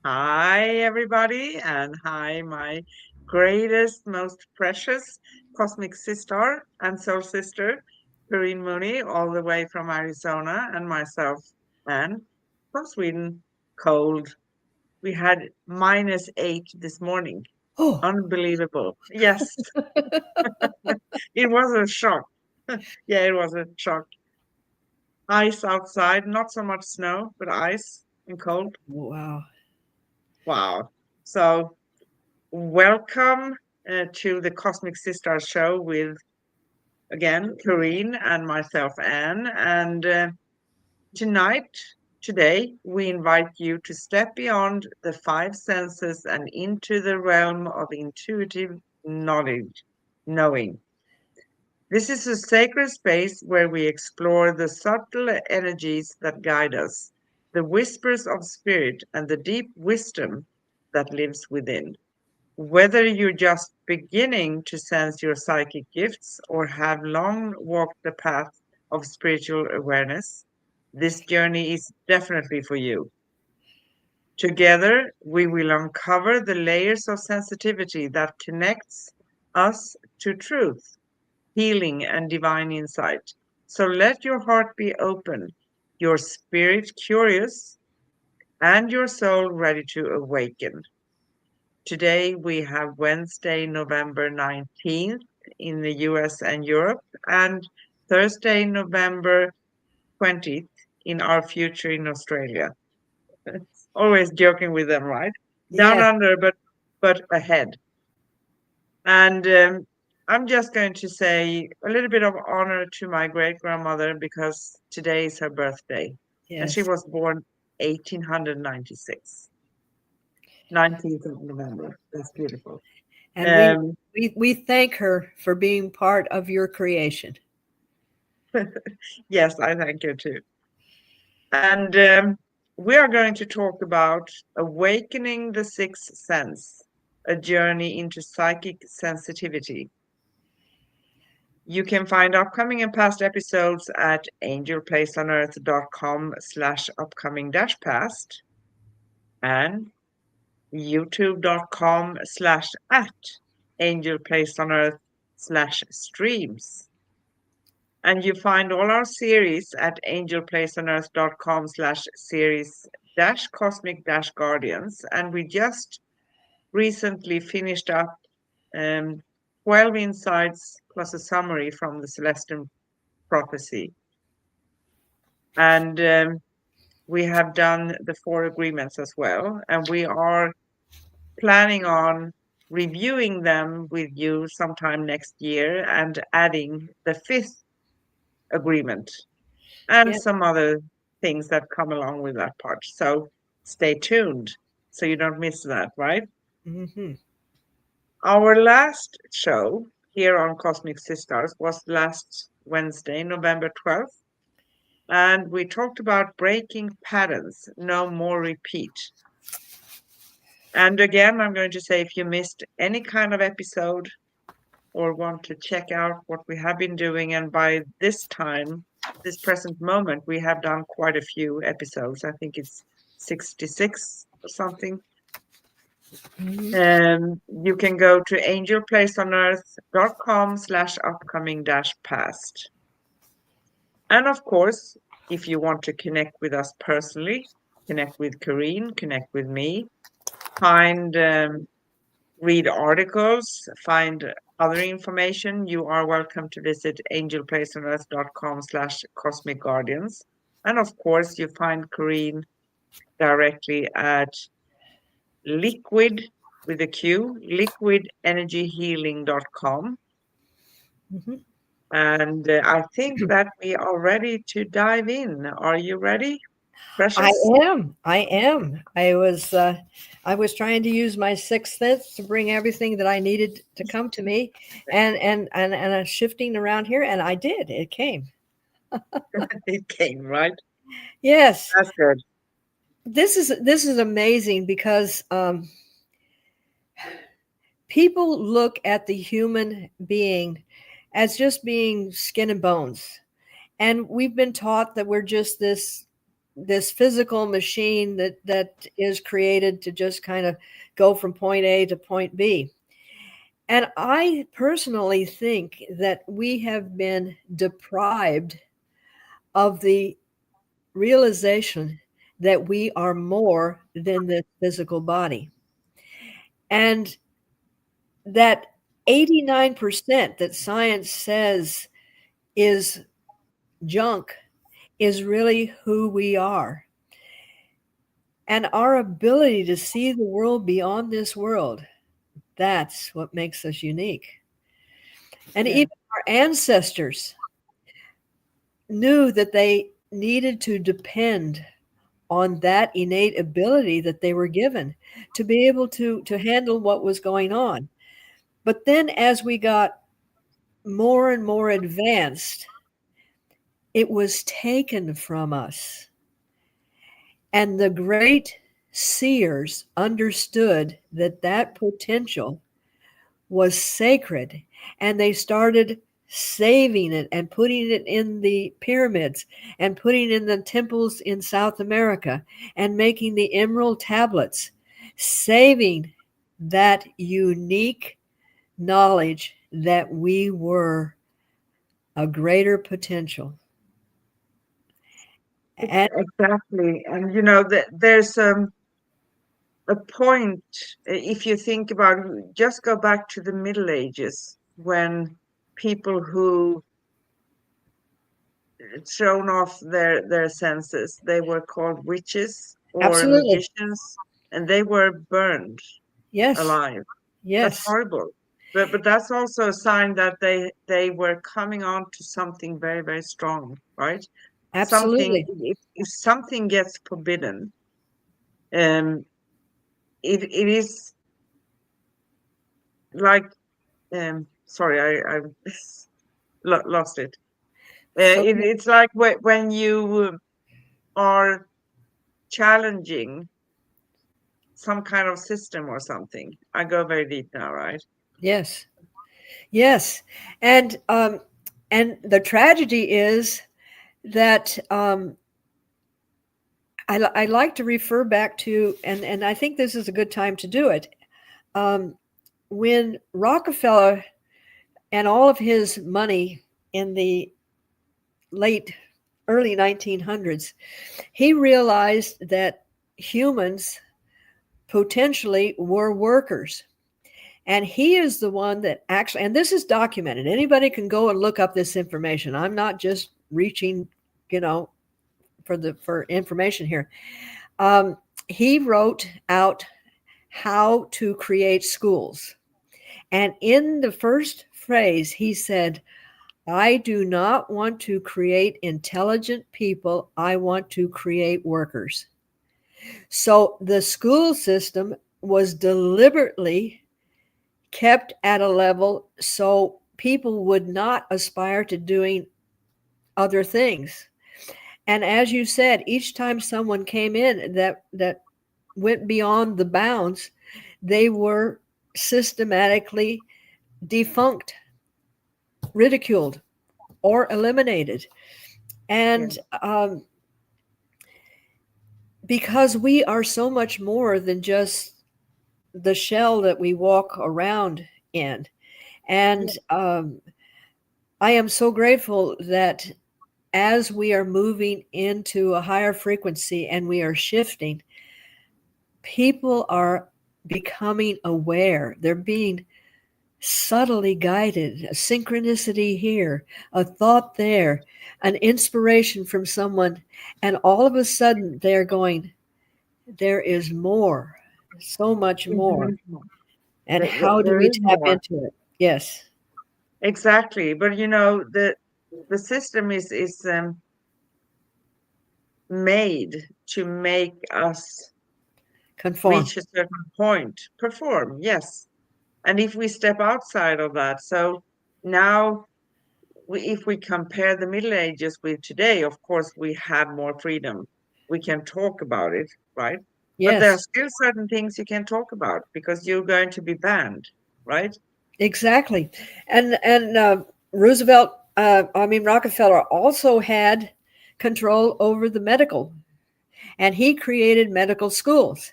Hi, everybody, and hi, my greatest, most precious cosmic sister and soul sister, Corinne Mooney, all the way from Arizona, and myself, Anne, from Sweden. Cold. We had -8 this morning. Oh, Unbelievable. Yes, it was a shock. Yeah, it was a shock. Ice outside, not so much snow, but ice and cold. wow. Wow. So, welcome to the Cosmic Sis-Stars Show with, again, Corinne and myself, Anne. And tonight, today, we invite you to step beyond the five senses and into the realm of intuitive knowledge, knowing. This is a sacred space where we explore the subtle energies that guide us, the whispers of spirit, and the deep wisdom that lives within. Whether you're just beginning to sense your psychic gifts or have long walked the path of spiritual awareness, this journey is definitely for you. Together, we will uncover the layers of sensitivity that connects us to truth, healing, and divine insight. So let your heart be open, your spirit curious, and your soul ready to awaken. Today we have Wednesday, November 19th in the US and Europe, and Thursday, November 20th in our future in Australia. Always joking with them, right? Down Yes. under, but ahead. And I'm just going to say a little bit of honor to my great grandmother because today is her birthday, and she Yes. was born 1896, 19th of November. That's beautiful. And we, Um, we we thank her for being part of your creation. Yes, I thank you too. And we are going to talk about awakening the sixth sense, a journey into psychic sensitivity. You can find upcoming and past episodes at angelplaceonearth.com/upcoming dash past and youtube.com/at angelplaceonearth/streams. And you find all our series at angelplaceonearth.com/series dash cosmic dash guardians. And we just recently finished up 12 insights plus a summary from the Celestial Prophecy. And we have done the four agreements as well. And we are planning on reviewing them with you sometime next year and adding the fifth agreement and Yeah. some other things that come along with that part. So stay tuned so you don't miss that, right? Hmm. Our last show here on Cosmic Sisters was last Wednesday, November 12th, and we talked about breaking patterns, no more repeat. And again, I'm going to say if you missed any kind of episode or want to check out what we have been doing, and by this time, this present moment, we have done quite a few episodes. I think it's 66 or something. Hmm. You can go to angelplaceonearth.com/upcoming dash past. And of course, if you want to connect with us personally, connect with Karine, connect with me, find read articles, find other information, you are welcome to visit angelplaceonearth.com/cosmic guardians. And of course, you find Corinne directly at liquid with a Q, liquidenergyhealing.com. Hmm. And I think that we are ready to dive in. Are you ready, I precious? am. I am. I was trying to use my sixth sense to bring everything that I needed to come to me, and shifting around here, and I did. It came. It came, right? Yes. That's good. This is amazing because people look at the human being as just being skin and bones. And we've been taught that we're just this this physical machine that is created to just kind of go from point A to point B. And I personally think that we have been deprived of the realization that we are more than this physical body. And that 89% that science says is junk is really who we are. And our ability to see the world beyond this world, that's what makes us unique. And Yeah. even our ancestors knew that they needed to depend on that innate ability that they were given to be able to handle what was going on. But then as we got more and more advanced, it was taken from us. And the great seers understood that that potential was sacred, and they started saving it and putting it in the pyramids and putting it in the temples in South America and making the emerald tablets, saving that unique knowledge that we were a greater potential. And Exactly. And there's a point, if you think about, just go back to the Middle Ages when people who thrown off their senses, they were called witches or absolutely. magicians, and they were burned Yes. alive. That's Yes. horrible. But that's also a sign that they were coming on to something very, very strong, right? Something, Absolutely. if something gets forbidden, um it is like, sorry, I lost it. So It's like when you are challenging some kind of system or something. I go very deep now, right? yes. Yes. And the tragedy is that I like to refer back to, and I think this is a good time to do it. Um, when Rockefeller and all of his money in the late early 1900s, he realized that humans potentially were workers. And he is the one that actually, and this is documented. Anybody can go and look up this information. I'm not just reaching, you know, for information here. Um, he wrote out how to create schools. And in the first phrase, he said, I do not want to create intelligent people. I want to create workers. So the school system was deliberately kept at a level so people would not aspire to doing other things. And as you said, each time someone came in that went beyond the bounds, they were systematically defunct, ridiculed, or eliminated. Yeah. And because we are so much more than just the shell that we walk around in. And Yeah. I am so grateful that as we are moving into a higher frequency and we are shifting, people are becoming aware. They're being subtly guided, a synchronicity here, a thought there, an inspiration from someone. And all of a sudden they're going, there is more, so much There more. is more. And how do There we is tap more. into it? Yes. Exactly. But the system is made to make us Conform. reach a certain point, perform, yes. And if we step outside of that, so now if we compare the Middle Ages with today, of course, we have more freedom. We can talk about it, right? But there are Yes, still certain things you can talk about because you're going to be banned, right? exactly. And Roosevelt, I mean Rockefeller, also had control over the medical. and he created medical schools.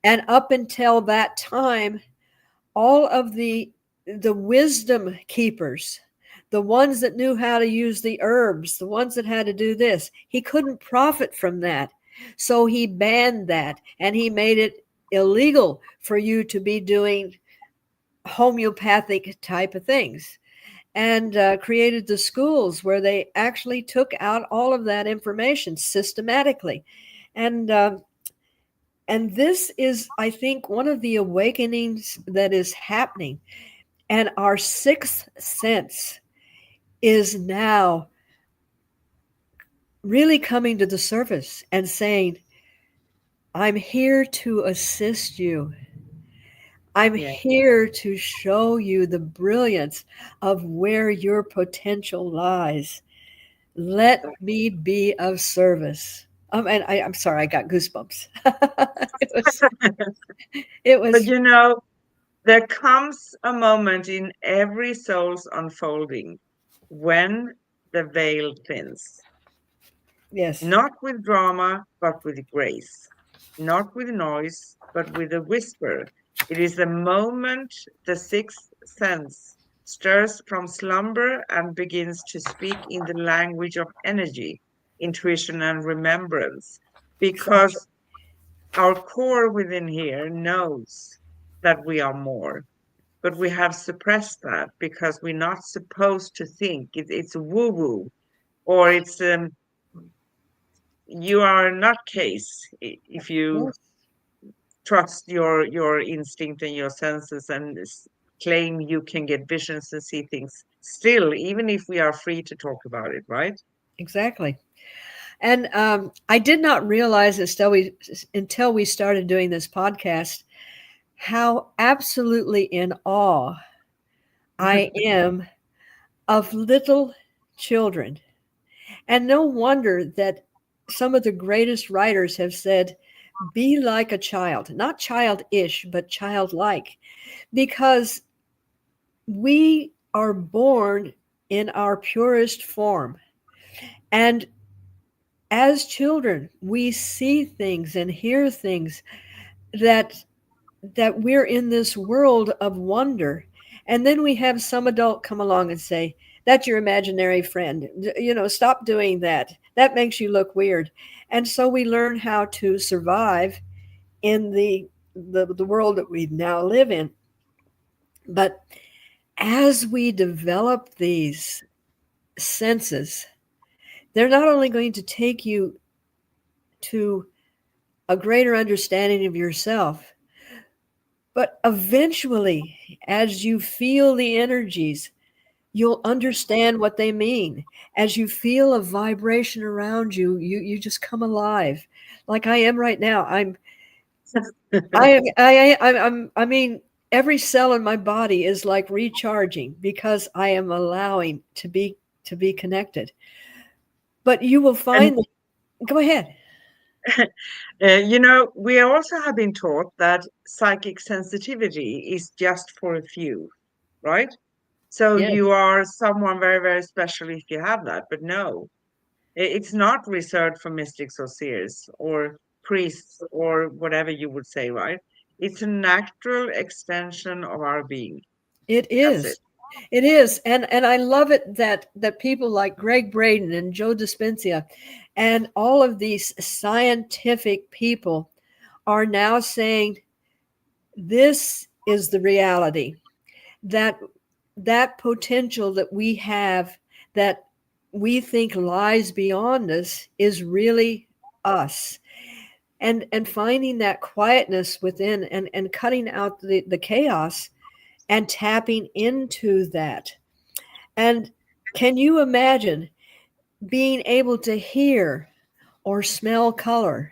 And up until that time, all of the wisdom keepers, the ones that knew how to use the herbs, the ones that had to do this, he couldn't profit from that. So he banned that, and he made it illegal for you to be doing homeopathic type of things, and created the schools where they actually took out all of that information systematically. And this is, I think, one of the awakenings that is happening. And our sixth sense is now really coming to the surface and saying, I'm here to assist you. I'm Yeah. here to show you the brilliance of where your potential lies. Let me be of service. And I'm sorry, I got goosebumps. it was, it But was, you know, there comes a moment in every soul's unfolding when the veil thins. yes, Not with drama, but with grace. Not with noise, but with a whisper. It is the moment the sixth sense stirs from slumber and begins to speak in the language of energy, intuition, and remembrance. exactly. Because our core within here knows that we are more, but we have suppressed that because we're not supposed to think. It's woo woo, or it's you are a nutcase if you Yes, trust your instinct and your senses and claim you can get visions and see things still, even if we are free to talk about it, right? exactly. And I did not realize until we started doing this podcast how absolutely in awe I am of little children. And no wonder that some of the greatest writers have said, be like a child, not childish, but childlike, because we are born in our purest form. And as children, we see things and hear things that we're in this world of wonder. And then we have some adult come along and say, that's your imaginary friend. Stop doing that. That makes you look weird. And so we learn how to survive in the world that we now live in. But as we develop these senses, they're not only going to take you to a greater understanding of yourself, but eventually, as you feel the energies, you'll understand what they mean. As you feel a vibration around you, you just come alive, like I am right now. I mean, every cell in my body is like recharging because I am allowing to be connected. But you will And find. Go ahead. we also have been taught that psychic sensitivity is just for a few, right? So Yes, you are someone very, very special if you have that. But no, it's not reserved for mystics or seers or priests or whatever you would say, right? It's a natural extension of our being. it That's it. is. It is, and I love it that people like Greg Braden and Joe Dispenza and all of these scientific people are now saying this is the reality, that that potential that we have, that we think lies beyond us, is really us. And finding that quietness within, and cutting out the chaos and tapping into that. And can you imagine being able to hear or smell color?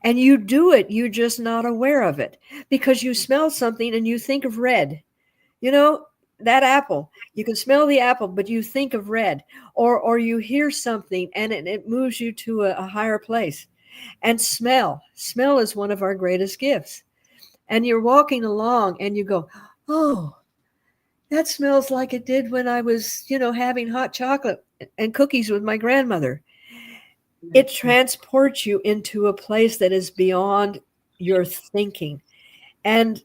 And you do it, you're just not aware of it because you smell something and you think of red. You know, that apple, you can smell the apple, but you think of red. Or you hear something and it moves you to a higher place. And smell is one of our greatest gifts. And you're walking along and you go, oh, that smells like it did when I was, having hot chocolate and cookies with my grandmother. it transports you into a place that is beyond your thinking. And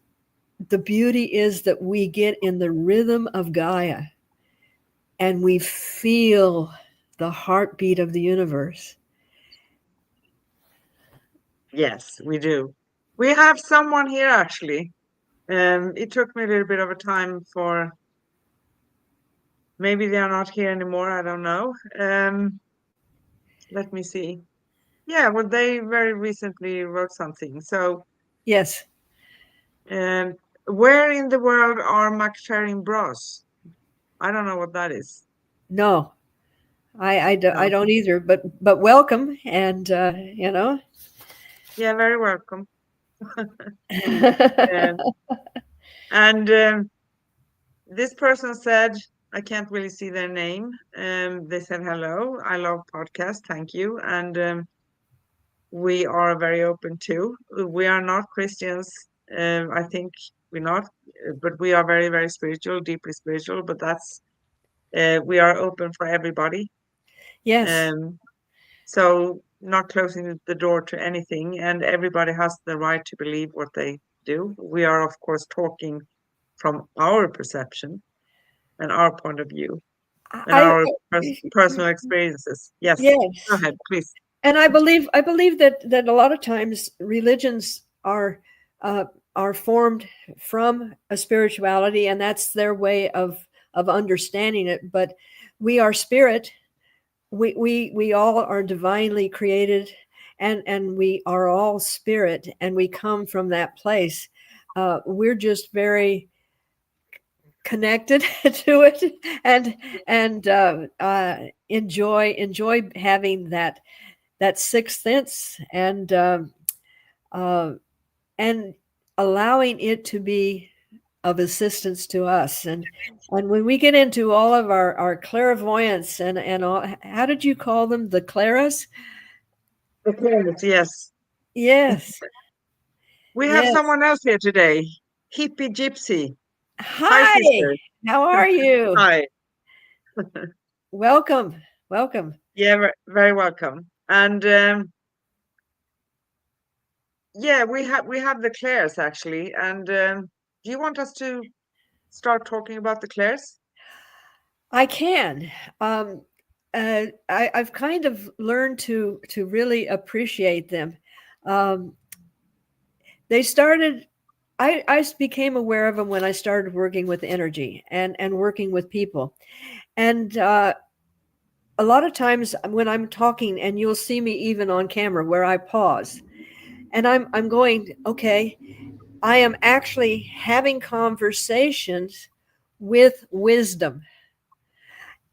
the beauty is that we get in the rhythm of Gaia and we feel the heartbeat of the universe. Yes, we do. We have someone here actually. It took me a little bit of a time for maybe they are not here anymore. I don't know. Let me see. Yeah, well, they very recently wrote something. So, Yes. um, where in the world are McFerrin Bros? I don't know what that is. No, I No. don't either, but welcome. And, Yeah, very welcome. Um, and this person said, I can't really see their name. They said, hello, I love podcasts. Thank you. And we are very open too. We are not Christians. I think we're not, but we are very, very spiritual, deeply spiritual. But that's we are open for everybody. yes. Um, so not closing the door to anything, and everybody has the right to believe what they do. We are, of course, talking from our perception and our point of view and I, our personal experiences. Yes, go yes. ahead, please. And I believe that a lot of times religions uh, are formed from a spirituality, and that's their way of understanding it. But we are spirit. We all are divinely created, and we are all spirit, and we come from that place. We're just very connected to it, and enjoy having that sixth sense, uh, and allowing it to be of assistance to us. And when we get into all of our clairvoyance and all, how did you call them, the claras? Okay. Yes. Yes. We have Yes. someone else here today. Hippie Gypsy. Hi, Hi, sister. how are you? Hi. Welcome. Yeah, very welcome. And yeah, we have the Claires actually. And do you want us to start talking about the Claires? I can. um, I've kind of learned to really appreciate them. um, they started I became aware of them when I started working with energy and working with people. And a lot of times when I'm talking, and you'll see me even on camera where I pause, and I'm going, okay, I am actually having conversations with wisdom,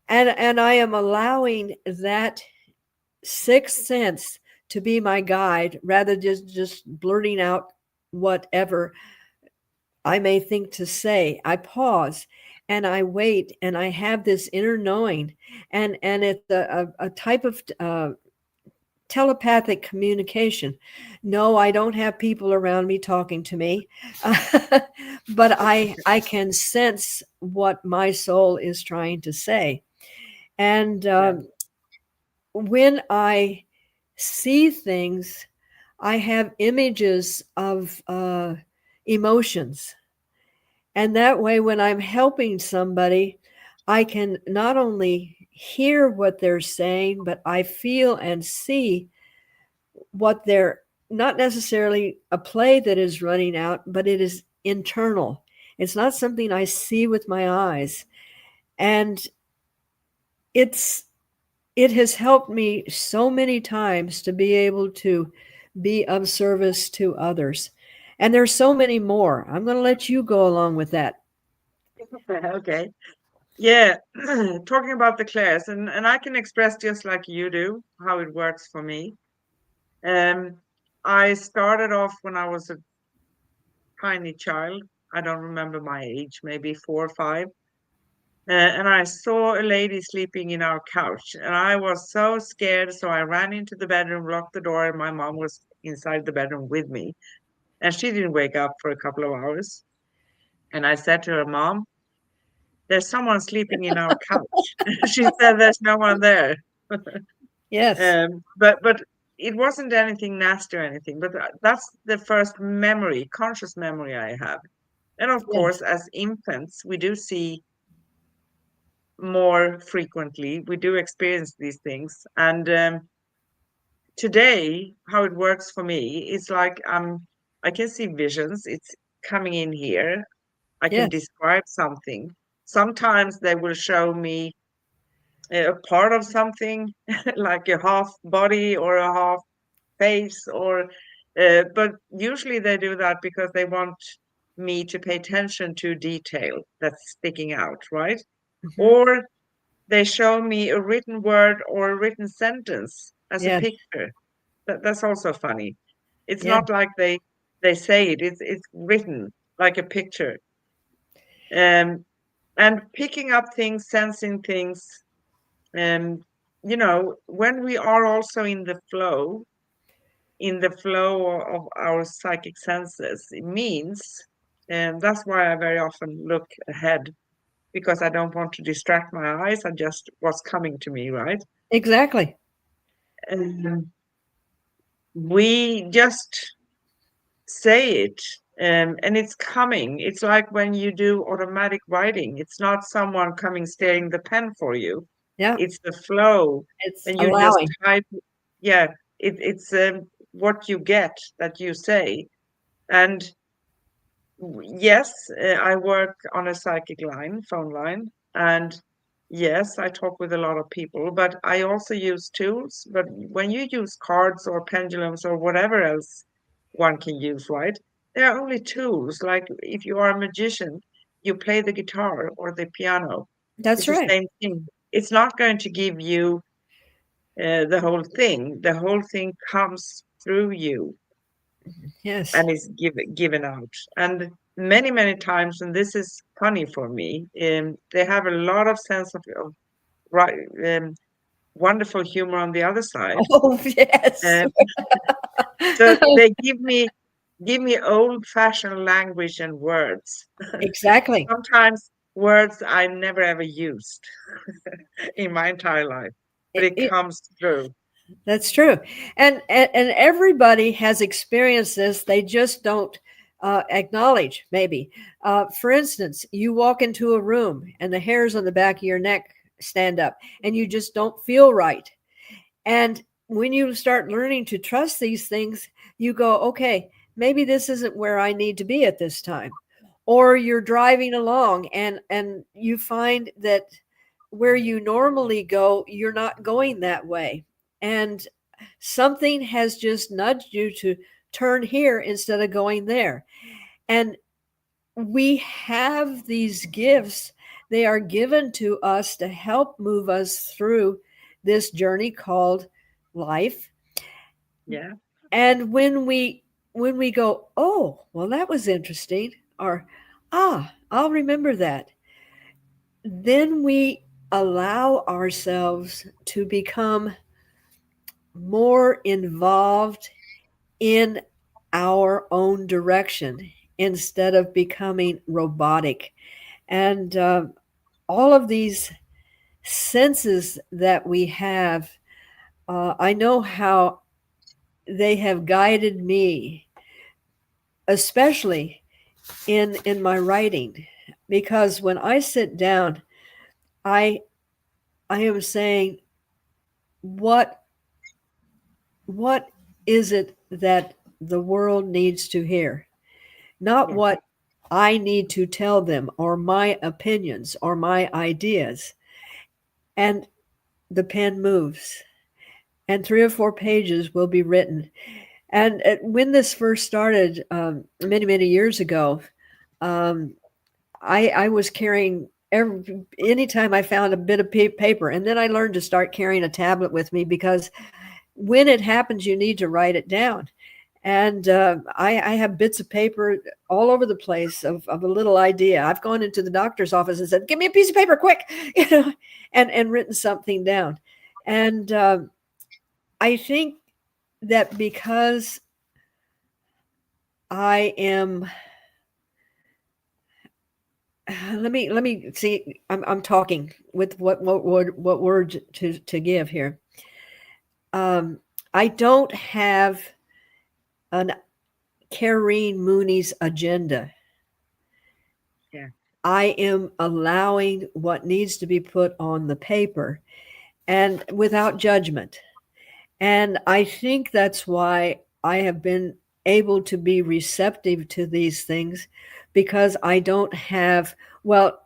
and I am allowing that sixth sense to be my guide rather just blurting out whatever I may think to say. I pause and I wait, and I have this inner knowing, and it's a type of telepathic communication. No, I don't have people around me talking to me, but I can sense what my soul is trying to say. And Yeah. when I see things, I have images of emotions. And that way, when I'm helping somebody, I can not only hear what they're saying, but I feel and see what they're, not necessarily a play that is running out, but it is internal. It's not something I see with my eyes. And it's it has helped me so many times to be able to be of service to others. And there's so many more. I'm going to let you go along with that. Okay. Yeah, talking about the Claires, and I can express just like you do how it works for me. Um, I started off when I was a tiny child. I don't remember my age, maybe 4 or 5. And I saw a lady sleeping in our couch, and I was so scared. So I ran into the bedroom, locked the door, and my mom was inside the bedroom with me. And she didn't wake up for a couple of hours. And I said to her, Mom, there's someone sleeping in our couch. She said, there's no one there. Yes. But it wasn't anything nasty or anything. But that's the first memory, conscious memory I have. And of course, Yes. as infants, we do see more frequently. We do experience these things. And today, how it works for me is like I can see visions. It's coming in here. I can Yes. describe something. Sometimes they will show me a part of something, like a half body or a half face, or but usually they do that because they want me to pay attention to detail that's sticking out, right? Hmm. Or they show me a written word or a written sentence as a Yes. picture. That's also funny. It's Yeah. not like they say it. It's written like a picture. Um, and picking up things, sensing things. Um, when we are also in the flow of our psychic senses, it means, and that's why I very often look ahead because I don't want to distract my eyes. I just what's coming to me, right? Exactly. And we just say it, and it's coming. It's like when you do automatic writing, it's not someone coming staring the pen for you, Yeah. it's the flow, It's and you just allowing. type. Yeah, it's what you get that you say. And yes, I work on a psychic line, phone line, and yes, I talk with a lot of people, but I also use tools. But when you use cards or pendulums or whatever else one can use, right? They are only tools. Like if you are a magician, you play the guitar or the piano. That's It's the right. same thing. It's not going to give you the whole thing. The whole thing comes through you Yes. and is given out. And many times, and this is funny for me, they have a lot of sense of right, wonderful humor on the other side. Oh, yes. Uh, so they give me old-fashioned language and words. Exactly. Sometimes words I never ever used in my entire life, but it It, comes through. that's true. And everybody has experienced this. They just don't acknowledge, maybe. For instance, you walk into a room and the hairs on the back of your neck stand up and you just don't feel right. And when you start learning to trust these things, you go, okay, maybe this isn't where I need to be at this time. Or you're driving along and you find that where you normally go, you're not going that way. And something has just nudged you to turn here instead of going there. And we have these gifts. They are given to us to help move us through this journey called life. Yeah, And when we go, oh, well, that was interesting, or I'll remember that, then we allow ourselves to become more involved in our own direction instead of becoming robotic. And all of these senses that we have, I know how they have guided me, especially in my writing, because when I sit down, I I am saying, what what is it that the world needs to hear? Not yeah, what I need to tell them or my opinions or my ideas. And the pen moves, and 3 or 4 pages will be written. And when this first started, many years ago, um, I was carrying anytime I found a bit of paper, and then I learned to start carrying a tablet with me because when it happens, you need to write it down. And I have bits of paper all over the place of a little idea. I've gone into the doctor's office and said, "Give me a piece of paper, quick," you know, and written something down. And I think that because I am, let me see. I'm talking with what word to give here. I don't have an Karine Mooney's agenda. Yeah. I am allowing what needs to be put on the paper and without judgment. And I think that's why I have been able to be receptive to these things because I don't have, well,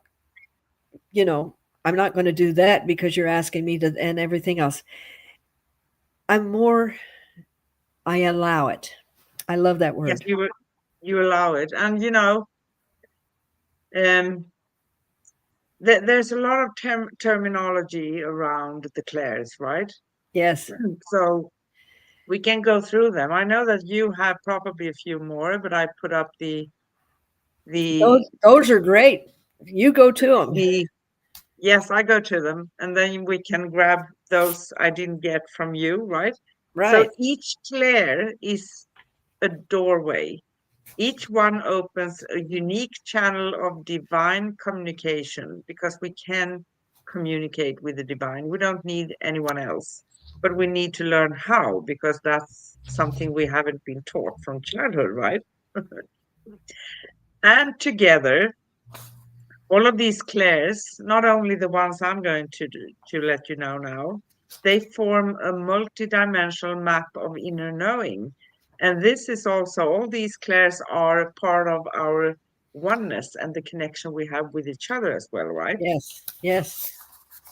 you know, I'm not going to do that because you're asking me to, and everything else. I'm more, I allow it. I love that Yes, word. you allow it. And um there's a lot of terminology around the clairs, right? Yes. So we can go through them. I know that you have probably a few more, but I put up the Those are great. You go to them. the yes, I go to them, and then we can grab those I didn't get from you, right? So Right. each clair is a doorway. Each one opens a unique channel of divine communication because we can communicate with the divine. We don't need anyone else, but we need to learn how because that's something we haven't been taught from childhood, right? And together, all of these clairs, not only the ones I'm going to let you know now, they form a multidimensional map of inner knowing. And this is also, all these clairs are part of our oneness and the connection we have with each other as well, right? Yes. Yes.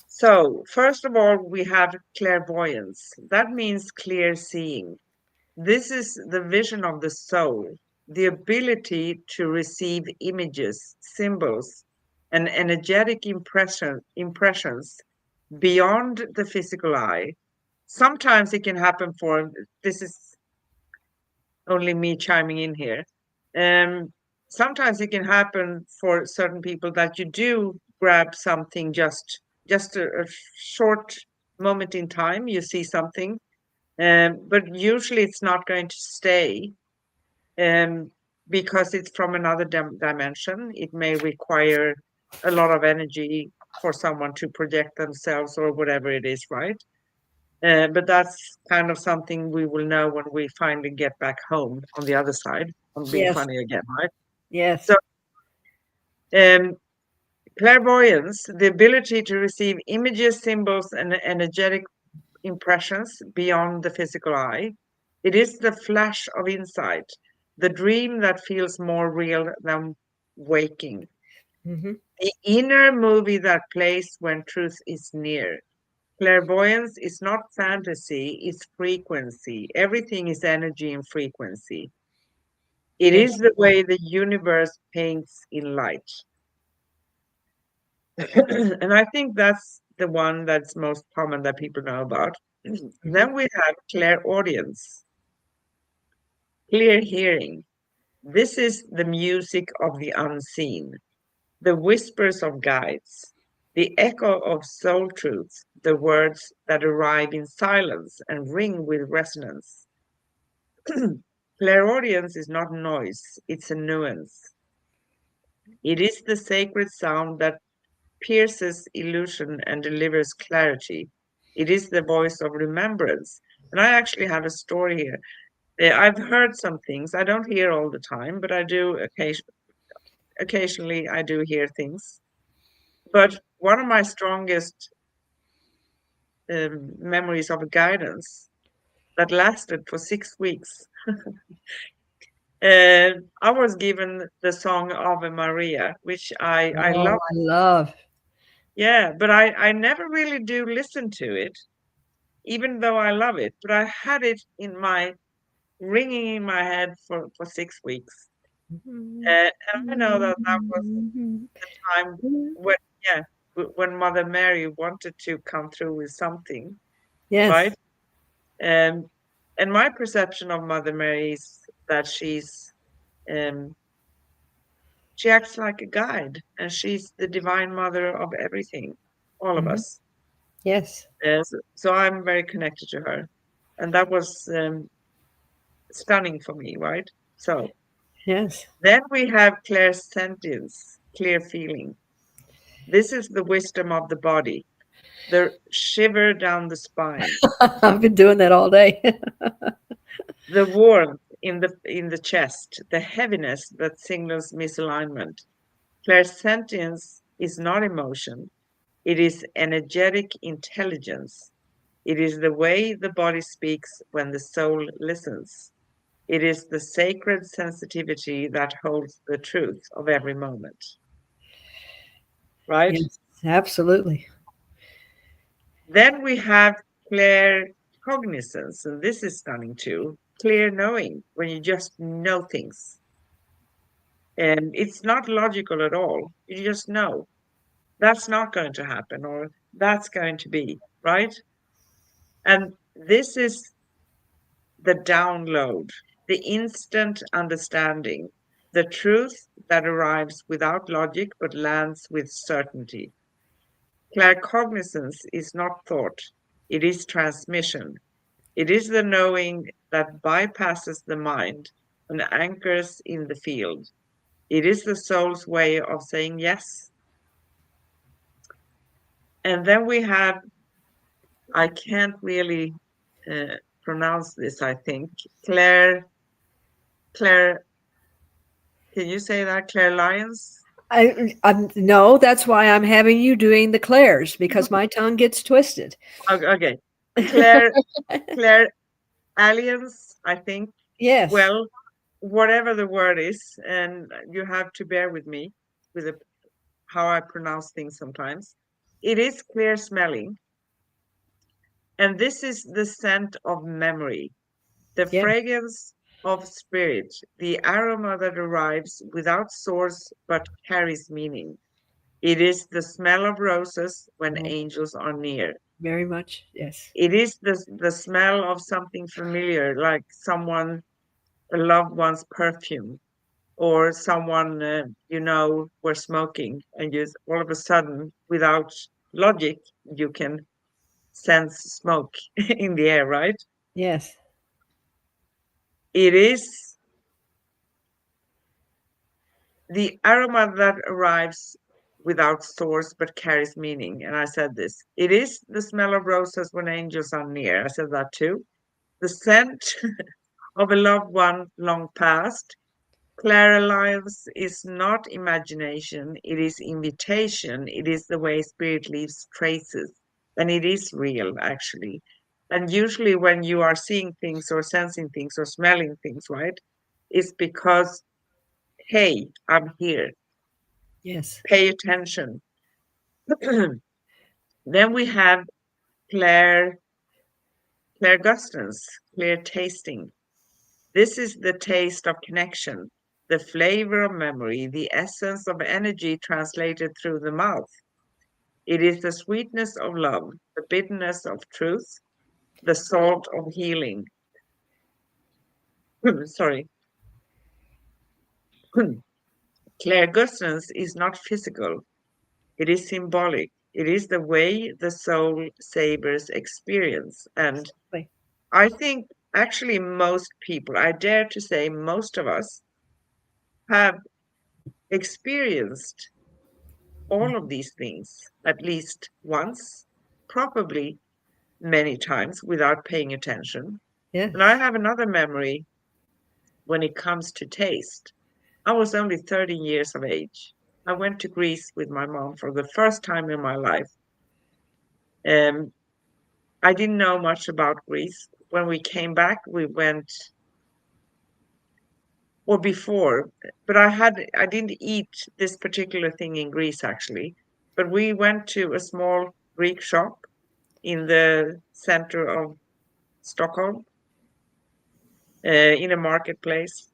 So, first of all, we have clairvoyance. That means clear seeing. This is the vision of the soul, the ability to receive images, symbols, and energetic impressions beyond the physical eye. Sometimes it can happen for, this is only me chiming in here. Um, Sometimes it can happen for certain people that you do grab something just a short moment in time, you see something, but usually it's not going to stay um, because it's from another dimension. It may require a lot of energy for someone to project themselves or whatever it is, right? But that's kind of something we will know when we finally get back home on the other side. I'm being Yes. funny again, right? So, Yes. um, clairvoyance, the ability to receive images, symbols, and energetic impressions beyond the physical eye. It is the flash of insight, the dream that feels more real than waking, Mm-hmm. the inner movie that plays when truth is near. Clairvoyance is not fantasy, it's frequency. Everything is energy and frequency. It Yes. is the way the universe paints in light. And I think that's the one that's most common that people know about. Mm-hmm. Then we have clairaudience, clear hearing. This is the music of the unseen, the whispers of guides, the echo of soul truths, the words that arrive in silence and ring with resonance. Clairaudience is not noise, it's a nuance. It is the sacred sound that pierces illusion and delivers clarity. It is the voice of remembrance. And I actually have a story here. I've heard some things. I don't hear all the time, but I do occasionally I do hear things. But one of my strongest memories of guidance that lasted for 6 weeks. I was given the song Ave Maria, which I Oh, love. I love. Yeah, but I never really do listen to it, even though I love it. But I had it in my ringing in my head for 6 weeks. And I know that that was the time when, yeah, when Mother Mary wanted to come through with something, right? Yes. Um, and my perception of Mother Mary is that um, she acts like a guide, and she's the divine mother of everything, all of Mm-hmm. us. Yes. So I'm very connected to her, and that was stunning for me, right? So Yes. then we have clairsentience, clear feeling. This is the wisdom of the body. the shiver down the spine, I've been doing that all day. the warmth in the chest, the heaviness that signals misalignment. Clairsentience is not emotion, it is energetic intelligence. It is the way the body speaks when the soul listens. It is the sacred sensitivity that holds the truth of every moment, right? Yes, absolutely. Then we have clear cognizance, and this is stunning too. Clear knowing, when you just know things. And it's not logical at all. You just know that's not going to happen or that's going to be, right? And this is the download, the instant understanding, the truth that arrives without logic but lands with certainty. Claircognizance is not thought, it is transmission. It is the knowing that bypasses the mind and anchors in the field. It is the soul's way of saying yes. And then we have, I can't really pronounce this, I think, Claire, can you say that? Claire Lyons? I no, that's why I'm having you doing the Claires because my tongue gets twisted. Okay. Claire, Claire Alliance, I think. Yes, Well, whatever the word is, and you have to bear with me with how I pronounce things sometimes. It is clear smelling, and this is the scent of memory, the yeah, fragrance of spirit, the aroma that arrives without source but carries meaning. It is the smell of roses when oh, angels are near. very much. Yes, It is the smell of something familiar, like someone, a loved one's perfume, or someone were smoking, and you all of a sudden, without logic, you can sense smoke in the air, right? yes, It is the aroma that arrives without source but carries meaning. And I said this. It is the smell of roses when angels are near. I said that too. The scent of a loved one long past. Clairaliance is not imagination, it is invitation, it is the way spirit leaves traces. And it is real, actually. And usually, when you are seeing things or sensing things or smelling things, right, it's because, hey, I'm here, yes, pay attention. Then we have Claire, Claire Gustance, clear tasting. This is the taste of connection, the flavor of memory, the essence of energy translated through the mouth. It is the sweetness of love, the bitterness of truth, the salt of healing. Sorry. Clairgustance is not physical, it is symbolic. It is the way the soul savors experience. And absolutely. I think actually most people, I dare to say most of us, have experienced all of these things at least once, probably many times without paying attention. And I Yes, have another memory when it comes to taste. I was only 13 years of age. I went to Greece with my mom for the first time in my life. Um, I didn't know much about Greece. When we came back, we went, or before, but I didn't eat this particular thing in Greece actually. But we went to a small Greek shop in the center of Stockholm, in a marketplace,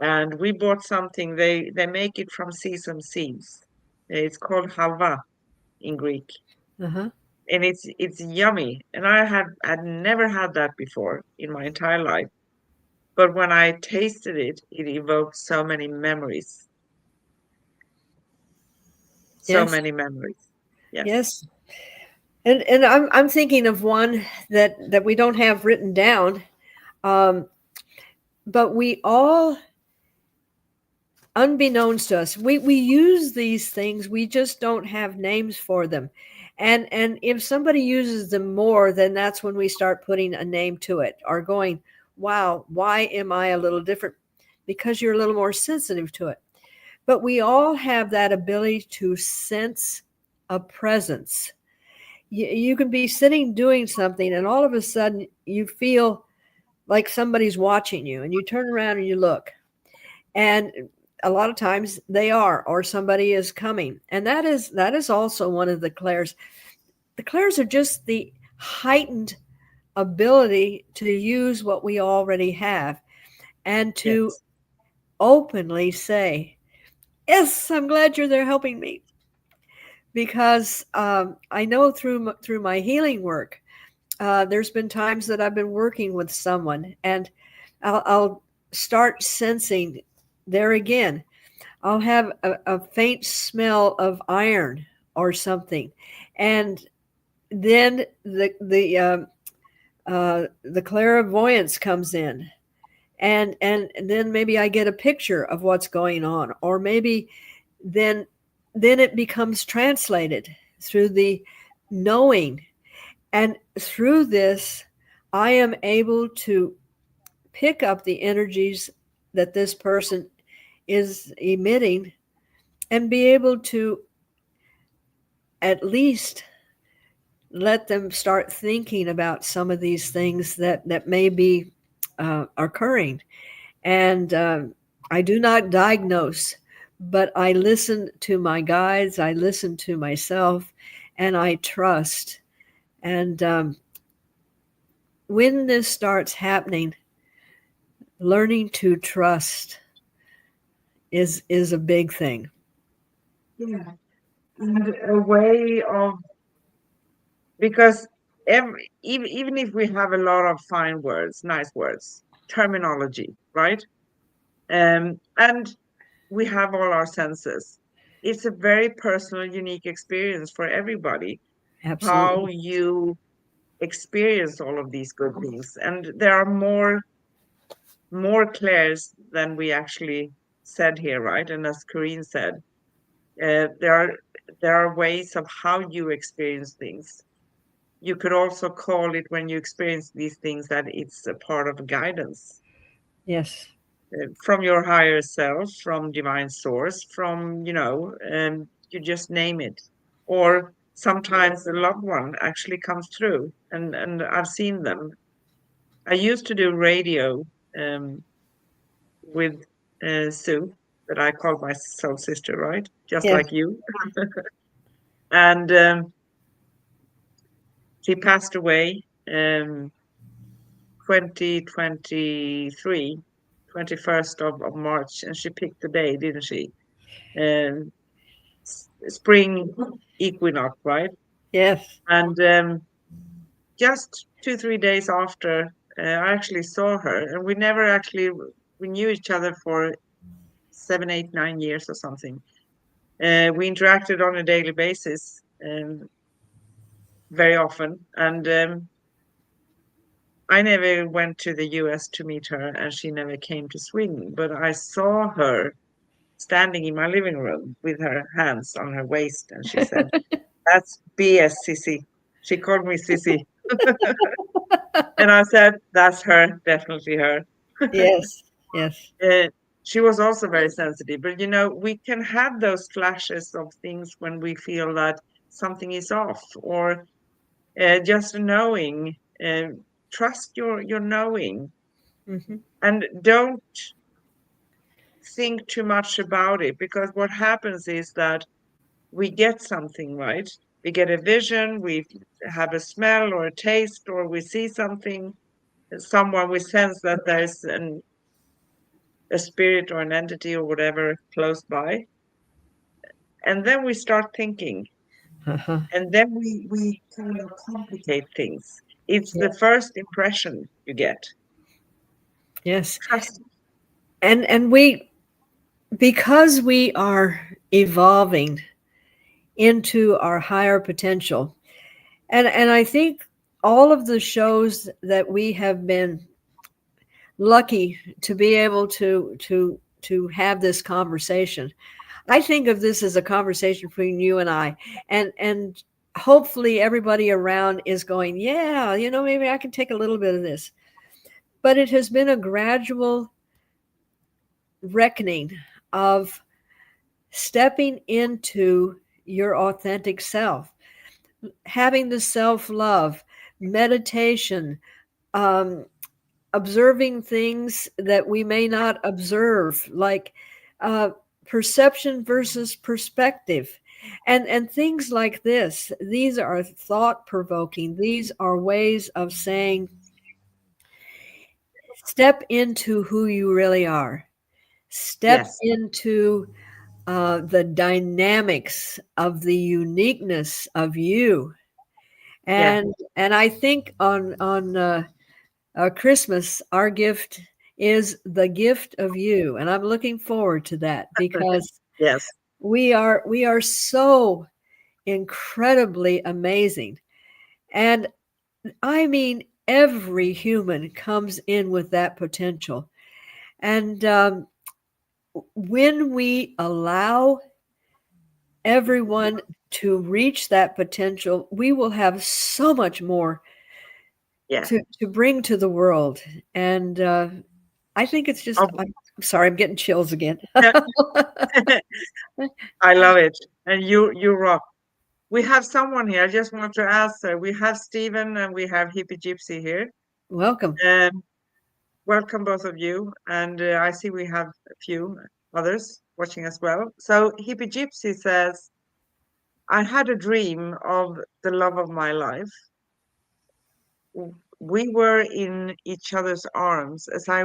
and we bought something. They make it from sesame seeds. It's called halva in Greek, uh-huh. and it's yummy. And had never had that before in my entire life. But when I tasted it, it evoked so many memories, so Yes, many memories. Yes, yes. And I'm thinking of one that we don't have written down, um, but we all, unbeknownst to us, we use these things. We just don't have names for them. And if somebody uses them more, then that's when we start putting a name to it, or going, wow, why am I a little different? Because you're a little more sensitive to it. But we all have that ability to sense a presence. You can be sitting doing something, and all of a sudden you feel like somebody's watching you, and you turn around and you look. And a lot of times they are, or somebody is coming. And that is also one of the clairs. The clairs are just the heightened ability to use what we already have and to Yes. openly say, yes, I'm glad you're there helping me. Because I know through my healing work, there's been times that I've been working with someone, and I'll start sensing there again. I'll have a faint smell of iron or something, and then the clairvoyance comes in, and then maybe I get a picture of what's going on, or maybe then it becomes translated through the knowing, and through this I am able to pick up the energies that this person is emitting and be able to at least let them start thinking about some of these things that may be occurring. And I do not diagnose, but I listen to my guides, I listen to myself, and I trust. And when this starts happening, learning to trust is a big thing. Yeah. And a way of, because even if we have a lot of fine words, nice words, terminology, right? And we have all our senses. It's a very personal, unique experience for everybody, how Absolutely. you experience all of these good things. And there are more clairs than we actually said here, right? And as Corinne said, uh, there are there are ways of how you experience things. You could also call it, when you experience these things, that it's a part of guidance Yes. from your higher self, from divine source, from, you just name it. Or sometimes a loved one actually comes through, and I've seen them. I used to do radio um, with Sue, that I called my soul sister, right? Just Yes. like you. And she passed away 2023, 21st of March, and she picked the day, didn't she? Um, Spring equinox, right? Yes. And just 2, 3 days after, I actually saw her, and we never actually we knew each other for 7, 8, 9 years or something. We interacted on a daily basis, very often, and I never went to the US to meet her, and she never came to Sweden. But I saw her standing in my living room with her hands on her waist, and she said, "That's BS, Sissy." She called me Sissy. And I said, "That's her, definitely her." Yes. Yes. Uh, she was also very sensitive, but we can have those flashes of things when we feel that something is off, or just knowing. Trust your knowing, Hmm. and don't think too much about it, because what happens is that we get something, right? We get a vision, we have a smell or a taste, or we see something, someone, we sense that there's a spirit or an entity or whatever close by. And then we start thinking, Uh-huh. and then we kind of complicate things. It's the Yes. first impression you get. Yes. Trust. And we, because we are evolving into our higher potential, and I think all of the shows that we have been lucky to be able to have this conversation, I think of this as a conversation between you and I, and hopefully everybody around is going, yeah, maybe I can take a little bit of this. But it has been a gradual reckoning of stepping into your authentic self, having the self-love, meditation, um, observing things that we may not observe, like uh, perception versus perspective, and things like this. These are thought-provoking. These are ways of saying, step into who you really are. Step Yes. into the dynamics of the uniqueness of you. Yeah. And I think on Christmas, our gift is the gift of you, and I'm looking forward to that because Yes. we are so incredibly amazing, and I mean every human comes in with that potential, and when we allow everyone to reach that potential, we will have so much more Yeah. to bring to the world. And I think it's just, Oh, I'm sorry, I'm getting chills again. I love it. And you rock. We have someone here. I just want to ask. We have Stephen and we have Hippie Gypsy here. Welcome. Um, welcome both of you. And I see we have a few others watching as well. So Hippie Gypsy says, I had a dream of the love of my life. We were in each other's arms. As I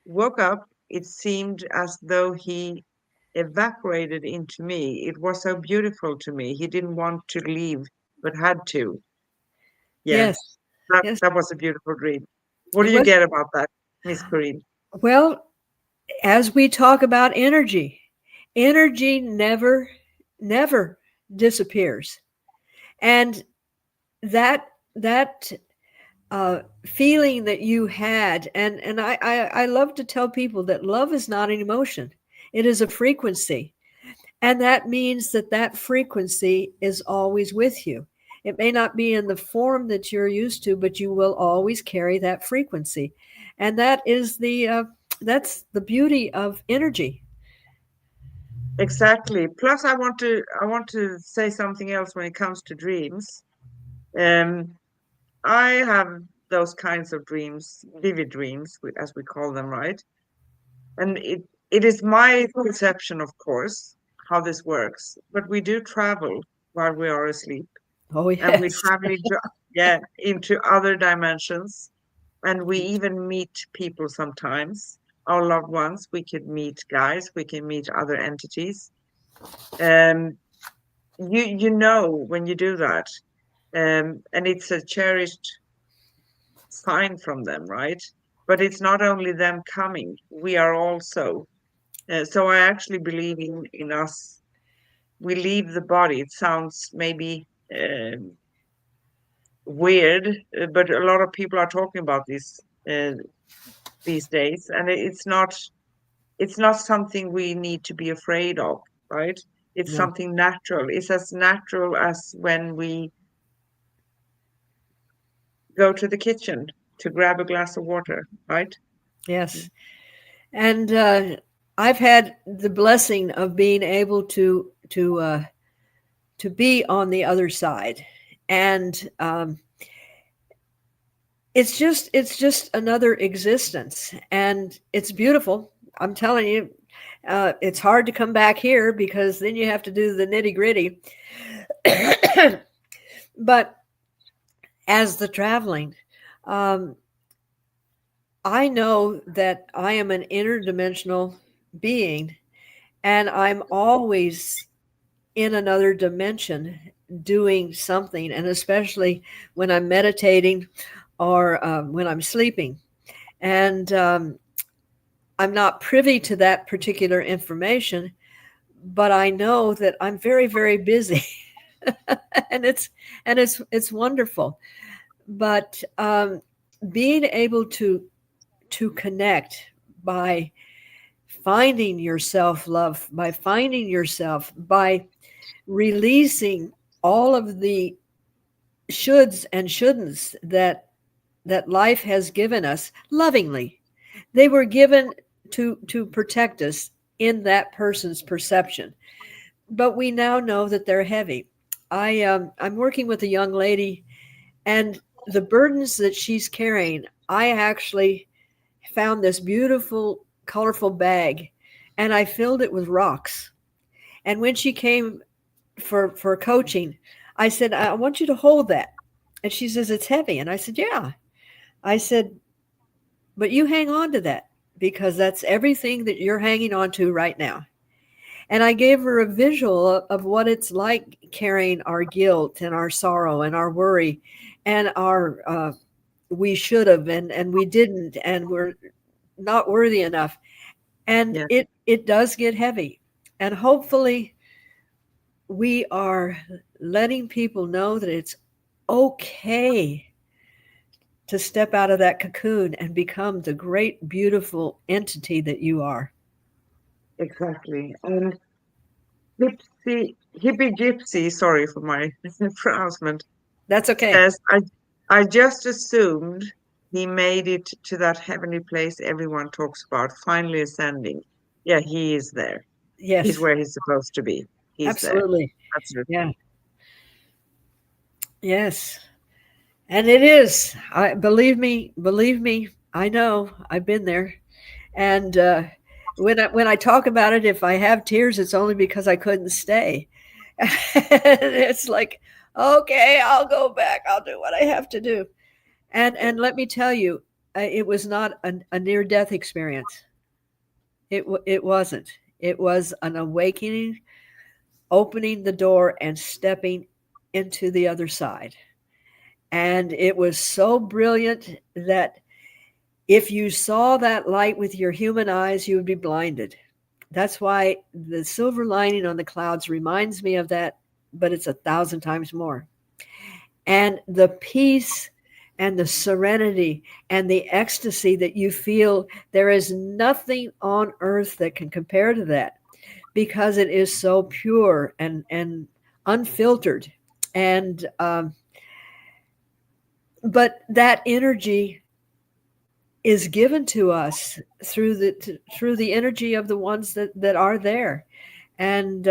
woke up, it seemed as though he evaporated into me. It was so beautiful to me. He didn't want to leave, but had to. Yeah, Yes, that, yes. that was a beautiful dream. What It do you was, get about that, Miss Corinne? well, as we talk about energy, energy never disappears. And that feeling that you had, and I love to tell people that love is not an emotion, it is a frequency, and that means that that frequency is always with you. It may not be in the form that you're used to, but you will always carry that frequency, and that is that's the beauty of energy. Exactly. Plus, I want to say something else when it comes to dreams. Um, I have those kinds of dreams, vivid dreams, as we call them, right? And it is my perception, of course, how this works. But we do travel while we are asleep, Oh and we yes. travel into, yeah, into other dimensions, and we even meet people sometimes. Our loved ones, we could meet guys, we can meet other entities. Um, you know when you do that, and it's a cherished sign from them, right? But it's not only them coming; we are also. So I actually believe in us. We leave the body. It sounds maybe weird, but a lot of people are talking about this these days, and it's not something we need to be afraid of, right? It's No. something natural. It's as natural as when we go to the kitchen to grab a glass of water, right? Yes. And I've had the blessing of being able to be on the other side, and it's just another existence, and it's beautiful. I'm telling you, it's hard to come back here because then you have to do the nitty gritty. But as the traveling, um, I know that I am an interdimensional being, and I'm always in another dimension doing something, and especially when I'm meditating or when I'm sleeping. And I'm not privy to that particular information, but I know that I'm very, very busy, and it's wonderful. But being able to connect by finding your self love, by finding yourself, by releasing all of the shoulds and shouldn'ts that life has given us lovingly. They were given to protect us in that person's perception. But we now know that they're heavy. I'm working with a young lady, and the burdens that she's carrying, I actually found this beautiful, colorful bag, and I filled it with rocks. And when she came for coaching, I said, I want you to hold that. And she says, it's heavy. And I said, yeah. I said, but you hang on to that because that's everything that you're hanging on to right now. And I gave her a visual of what it's like carrying our guilt and our sorrow and our worry and our we should have and we didn't and we're not worthy enough. And Yeah, it does get heavy. And hopefully we are letting people know that it's okay to step out of that cocoon and become the great, beautiful entity that you are. exactly. And hippie gypsy, sorry for my pronouncement, That's okay. says, I just assumed he made it to that heavenly place everyone talks about, finally ascending. Yeah, he is there. He's Yes, where he's supposed to be. He's there. absolutely. Absolutely. Yeah. Yes. And it is. I believe me, I know. I've been there. And when I talk about it, if I have tears, it's only because I couldn't stay. It's like, okay, I'll go back. I'll do what I have to do. And let me tell you, it was not a near death experience. It wasn't. It was an awakening, opening the door and stepping into the other side. And it was so brilliant that if you saw that light with your human eyes, you would be blinded. That's why the silver lining on the clouds reminds me of that, but it's 1,000 times more. And the peace and the serenity and the ecstasy that you feel, there is nothing on earth that can compare to that because it is so pure and unfiltered. And but that energy is given to us through the energy of the ones that are there, and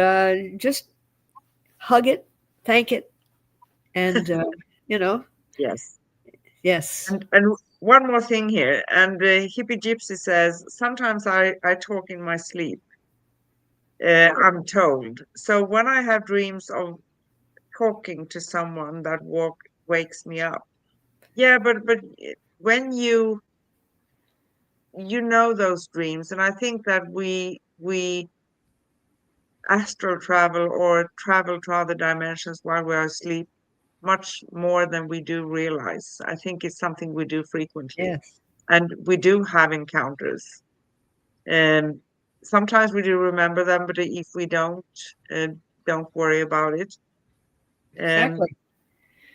just hug it, thank it, and you know, Yes. yes, And one more thing here. And Hippie Gypsy says, sometimes I talk in my sleep, I'm told. So when I have dreams of talking to someone that wakes me up. Yeah, but when you know those dreams, and I think that we astral travel or travel to other dimensions while we're asleep much more than we do realize. I think it's something we do frequently, yes, and we do have encounters. And sometimes we do remember them, but if we uh, don't worry about it. And exactly,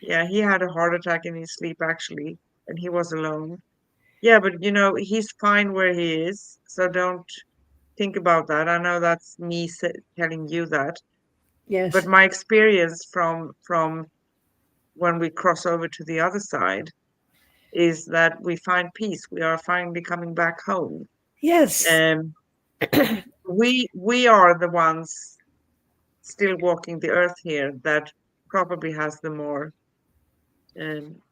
yeah, he had a heart attack in his sleep actually, and he was alone. Yeah, but he's fine where he is, so don't think about that. I know that's me telling you that, but yes, my experience from when we cross over to the other side is that we find peace. We are finally coming back home. yes, And we are the ones still walking the earth here that probably has the more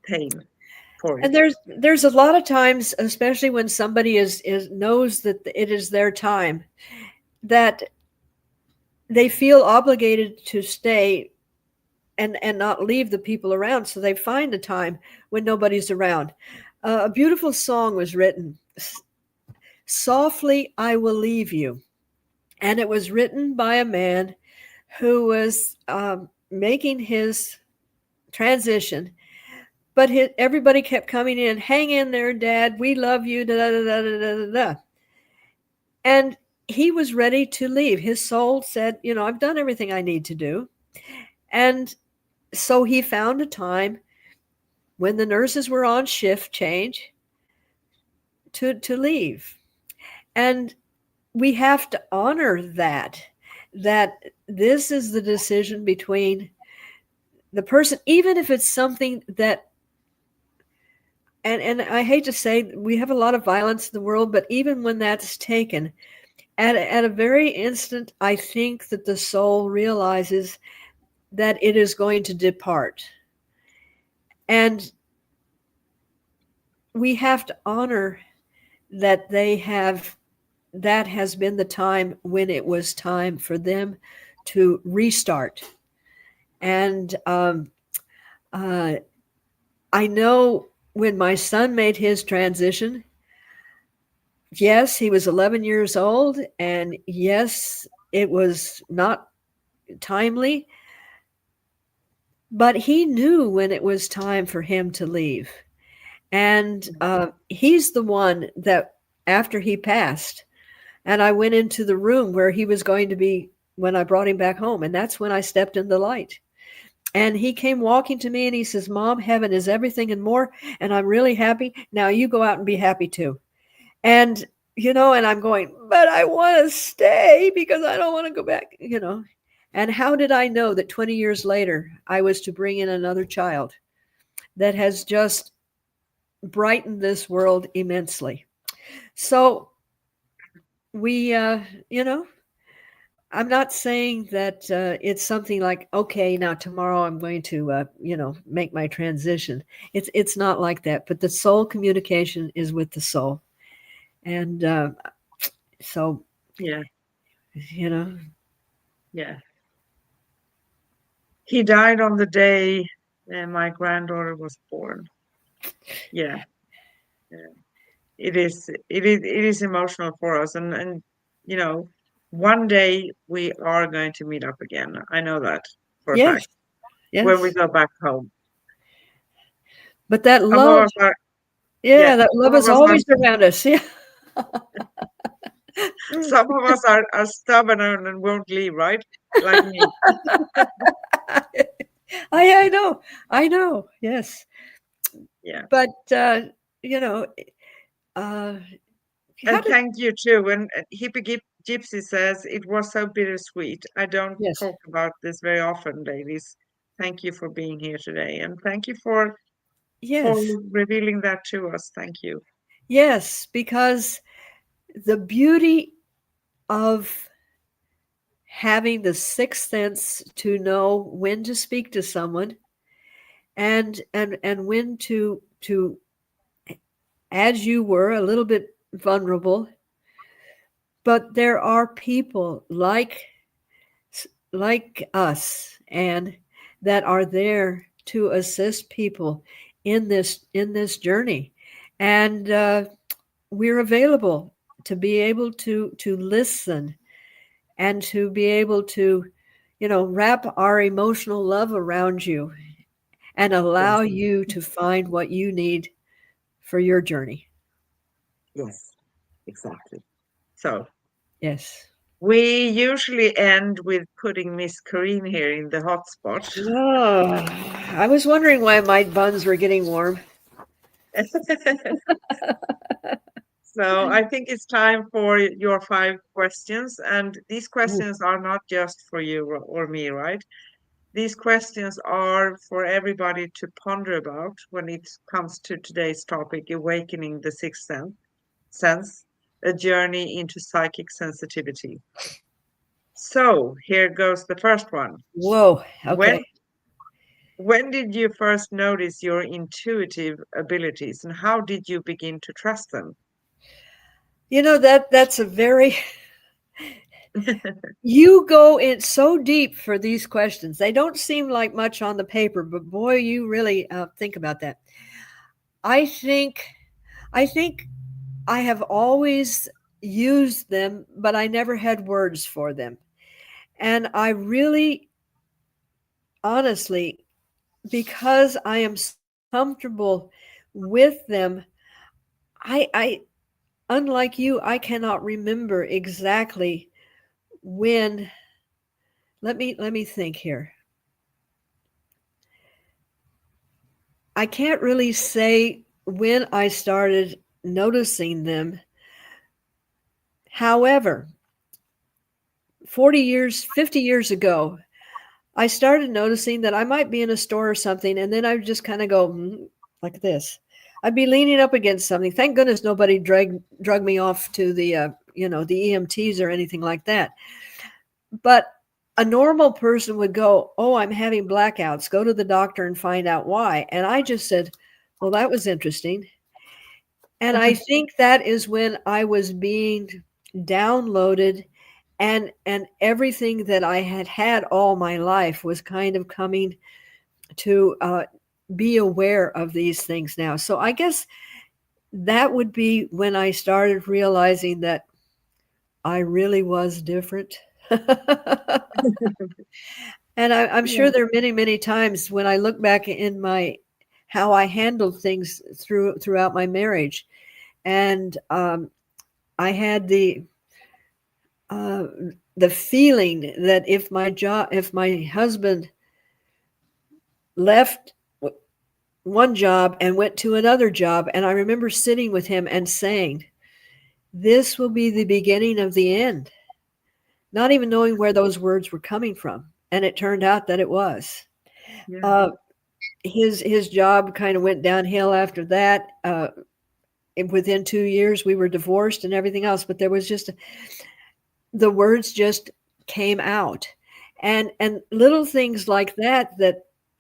pain for and it. there's a lot of times, especially when somebody is knows that it is their time, that they feel obligated to stay and not leave the people around, so they find a time when nobody's around. A beautiful song was written, Softly I Will Leave You. And it was written by a man who was making his transition, but everybody kept coming in, hang in there, Dad, we love you, da da da da da da da. And he was ready to leave. His soul said, I've done everything I need to do. And so he found a time when the nurses were on shift change to leave. And we have to honor that this is the decision between the person, even if it's something that, and I hate to say we have a lot of violence in the world, but even when that's taken, at a very instant, I think that the soul realizes that it is going to depart. And we have to honor that that has been the time when it was time for them to restart. And I know when my son made his transition, yes, he was 11 years old, and yes, it was not timely, but he knew when it was time for him to leave. And he's the one that, after he passed, and I went into the room where he was going to be when I brought him back home, and that's when I stepped in the light. And he came walking to me and he says, Mom, heaven is everything and more, and I'm really happy. Now you go out and be happy too. And, and I'm going, but I want to stay because I don't want to go back, And how did I know that 20 years later, I was to bring in another child that has just brightened this world immensely? So we, I'm not saying that it's something like, okay, now tomorrow I'm going to, make my transition. It's not like that. But the soul communication is with the soul, and so Yeah. Yeah. He died on the day my granddaughter was born. Yeah. It is emotional for us, and one day we are going to meet up again. I know that for a Yes, fact when we yes. go back home. But that Some of love, us are, yeah, yeah, that love some of is us are, always around us. Yeah. some of us are stubborn and won't leave, right? Like me. I know. Yes. Yeah. But you know, uh, how And did thank you too. And Gypsy says it was so bittersweet. I don't yes, talk about this very often, ladies. Thank you for being here today, and thank you for yes, revealing that to us. Thank you. yes, because the beauty of having the sixth sense to know when to speak to someone and when to, as you were, a little bit vulnerable, but there are people like us and that are there to assist people in this journey, and we're available to be able to listen and to be able to wrap our emotional love around you and allow Yes, you to find what you need for your journey. yes, exactly. So Yes. we usually end with putting Miss Corrine here in the hot spot. Oh, I was wondering why my buns were getting warm. So I think it's time for your 5 questions, and these Ooh, questions are not just for you or me, right? These questions are for everybody to ponder about when it comes to today's topic, awakening the sixth sense, a journey into psychic sensitivity. So here goes the first one. whoa. When Okay. when did you first notice your intuitive abilities, and how did you begin to trust them? That's a very you go in so deep for these questions. They don't seem like much on the paper, but boy, you really think about that. I think I think I have always used them, but I never had words for them. And I really, honestly, because I am comfortable with them, I unlike you, I cannot remember exactly when. Let me think here. I can't really say when I started noticing them. However, 40 years, 50 years ago, I started noticing that I might be in a store or something, and then I would just kind of go like this. I'd be leaning up against something. Thank goodness nobody drug me off to the the EMTs or anything like that. But a normal person would go, "Oh, I'm having blackouts. Go to the doctor and find out why." And I just said, "Well, that was interesting." And I think that is when I was being downloaded, and everything that I had had all my life was kind of coming to be aware of these things now. So I guess that would be when I started realizing that I really was different. And I'm Yeah. sure there are many, many times when I look back in my how I handled things throughout my marriage, and I had uh, the feeling that if my husband left one job and went to another job, and I remember sitting with him and saying, "This will be the beginning of the end," not even knowing where those words were coming from, and it turned out that it was. Yeah. Uh, his job kind of went downhill after that. Within 2 years, we were divorced and everything else, but there was just the words just came out, and little things like that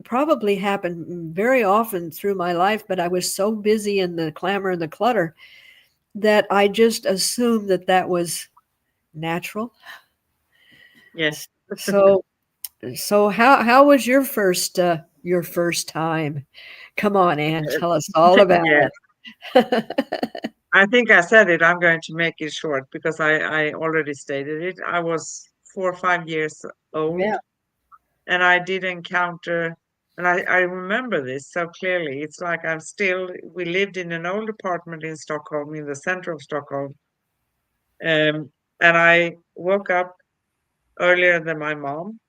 probably happened very often through my life, but I was so busy in the clamor and the clutter that I just assumed that that was natural. Yes. So so how was your first time? Come on, Anne, tell us all about Yes. it. I think I said it. I'm going to make it short because I already stated it. I was 4 or 5 years old, Yeah. and I did encounter, and I remember this so clearly. It's like we lived in an old apartment in Stockholm, in the center of Stockholm. And I woke up earlier than my mom,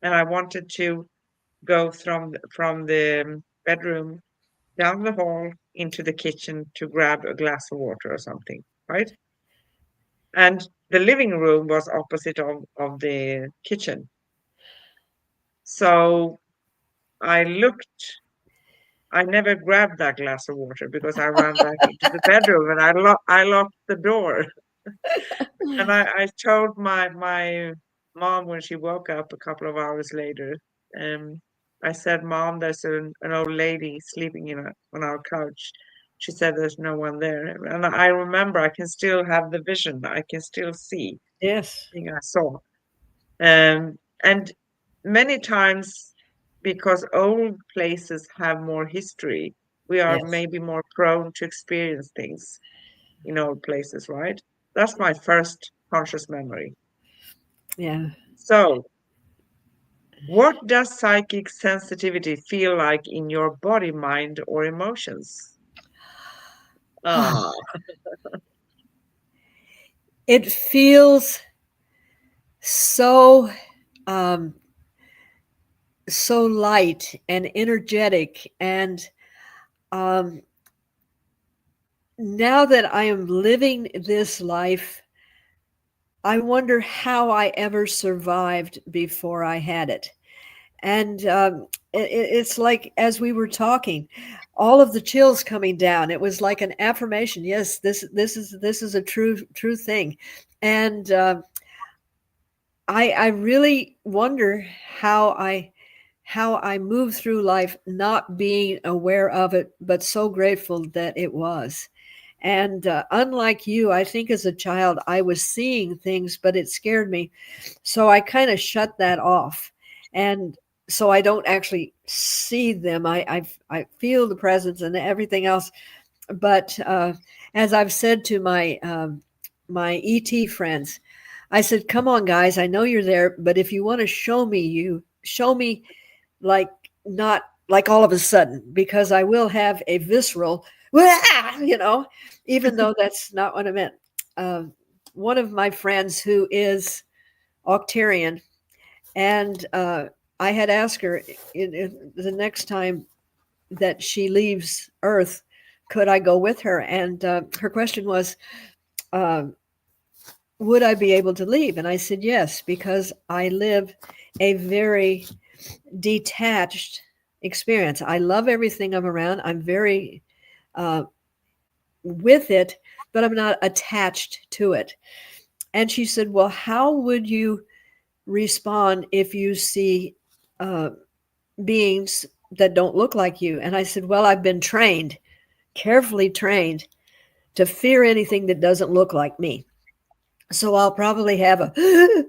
and I wanted to go from the bedroom down the hall into the kitchen to grab a glass of water or something, right? And the living room was opposite of the kitchen. So I looked, I never grabbed that glass of water because I ran back into the bedroom and I locked the door. And I told my mom when she woke up a couple of hours later, um, I said, "Mom, there's an old lady sleeping on our couch." She said, "There's no one there." And I remember I can still have the vision. I can still see Yes. the thing I saw. And many times, because old places have more history, we are Yes. maybe more prone to experience things in old places, right? That's my first conscious memory. Yeah. So, what does psychic sensitivity feel like in your body, mind, or emotions? Ah, It feels so um, so light and energetic, and um, now that I am living this life, I wonder how I ever survived before I had it. And it's like as we were talking, all of the chills coming down. It was like an affirmation. Yes, this is a true thing, and I really wonder how I move through life not being aware of it, but so grateful that it was. And unlike you, I think as a child I was seeing things, but it scared me, so I kind of shut that off, and so I don't actually see them. I feel the presence and everything else, but as I've said to my ET friends, I said, "Come on, guys, I know you're there, but if you want to show me, you show me like not like all of a sudden, because I will have a visceral, "Wah!" Even though that's not what I meant." Uh, One of my friends who is Octarian, and I had asked her in the next time that she leaves Earth, could I go with her? And her question was, uh, would I be able to leave? And I said yes, because I live a very detached experience. I love everything I'm around. I'm very uh, with it, but I'm not attached to it. And she said, well, how would you respond if you see uh, beings that don't look like you? And I said, well, I've been trained, carefully trained, to fear anything that doesn't look like me. So I'll probably have a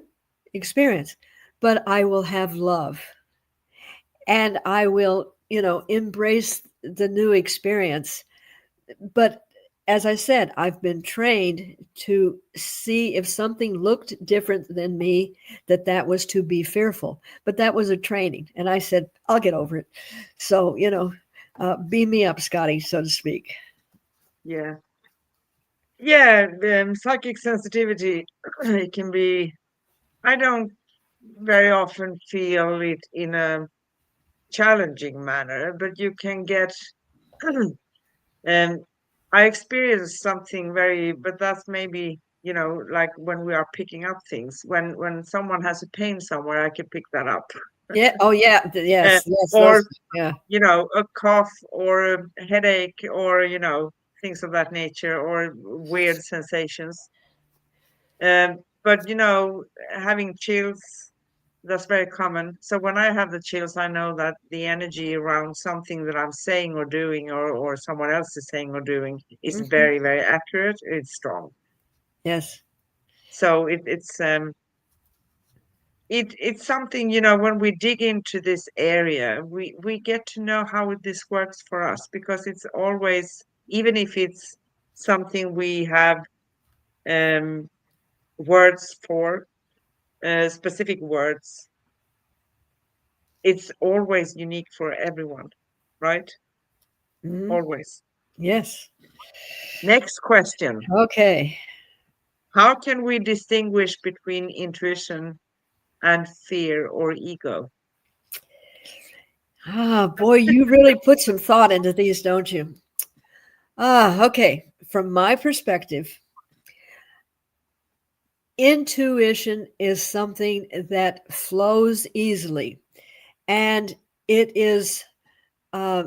experience, but I will have love, and I will, embrace the new experience. But as I said, I've been trained to see if something looked different than me, that was to be fearful. But that was a training. And I said, I'll get over it. So, beam me up, Scotty, so to speak. Yeah. Yeah, psychic sensitivity, it can be, I don't very often feel it in a challenging manner, but you can get, um, I experienced something very, but that's maybe, like when we are picking up things, when someone has a pain somewhere, I can pick that up. Yeah. Oh, yeah. Uh, Yes. Yes. or, Those. Yeah. a cough or a headache or, things of that nature or weird sensations. But having chills, that's very common. So when I have the chills, I know that the energy around something that I'm saying or doing, or someone else is saying or doing, is Hmm. very, very accurate. It's strong. Yes. So it's something, when we dig into this area, we get to know how this works for us, because it's always, even if it's something we have um, words for, specific words, it's always unique for everyone, right? Hmm. Always. Yes. Next question. Okay. How can we distinguish between intuition and fear or ego? Ah, boy, you really put some thought into these, don't you? Ah, okay. From my perspective, intuition is something that flows easily, and it is uh,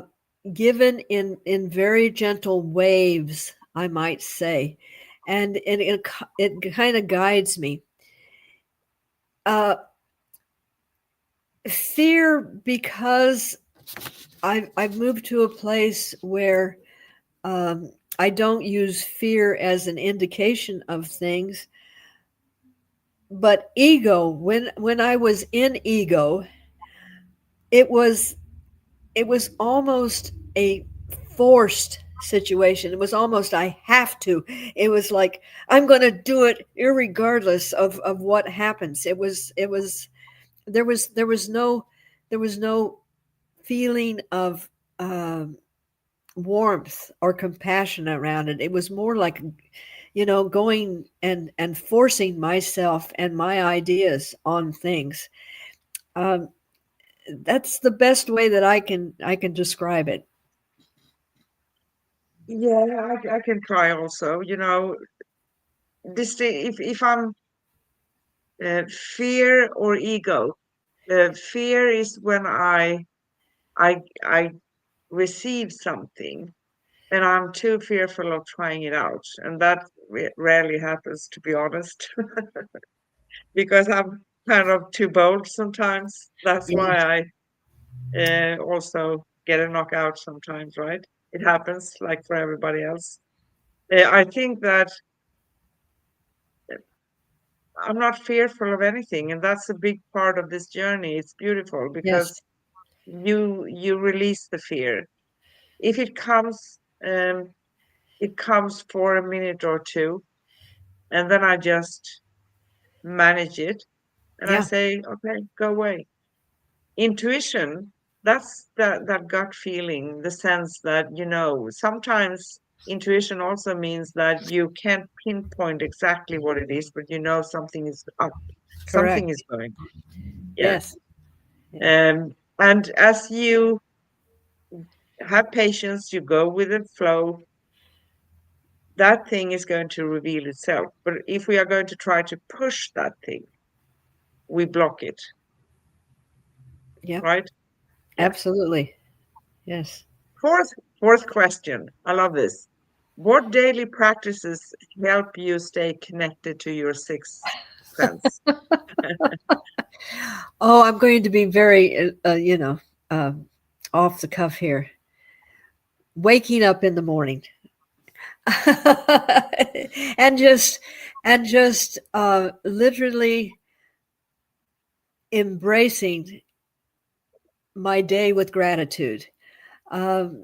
given in very gentle waves, I might say, and it kind of guides me. Uh, Fear, because I've moved to a place where I don't use fear as an indication of things, but ego. When I was in ego, it was it was almost a forced situation. It was almost I have to. It was like I'm going to do it irregardless of what happens. It was there was no feeling of warmth or compassion around it. It was more like going and forcing myself and my ideas on things. Um, that's the best way that I can describe it. Yeah, I can try also. This if I'm fear or ego. Fear is when I receive something and I'm too fearful of trying it out, and that rarely happens, to be honest, because I'm kind of too bold sometimes. That's Yeah, why I also get a knockout sometimes, right? It happens like for everybody else. I think that I'm not fearful of anything, and that's a big part of this journey. It's beautiful yes, because you release the fear. If it comes for a minute or two, and then I just manage it, and I yeah, say, okay, go away. Intuition, that's that gut feeling, the sense that, sometimes intuition also means that you can't pinpoint exactly what it is, but something is up, something correct. is going on. Yeah. Yes, yeah, And as you have patience, you go with the flow, that thing is going to reveal itself. But if we are going to try to push that thing, we block it. Yeah, right? Yeah. absolutely. Yes. Fourth, fourth question. I love this. What daily practices help you stay connected to your sixth sense? Oh, I'm going to be very, off the cuff here. Waking up in the morning, and just literally embracing my day with gratitude. Um,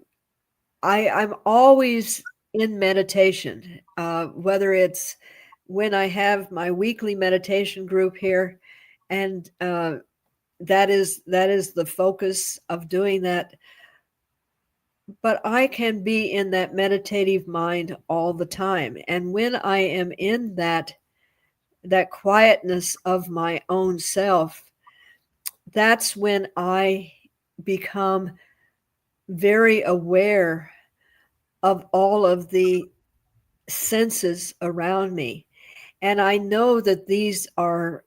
I'm always in meditation, whether it's when I have my weekly meditation group here, and that is the focus of doing that. But I can be in that meditative mind all the time, and when I am in that quietness of my own self, that's when I become very aware of all of the senses around me, and I know that these are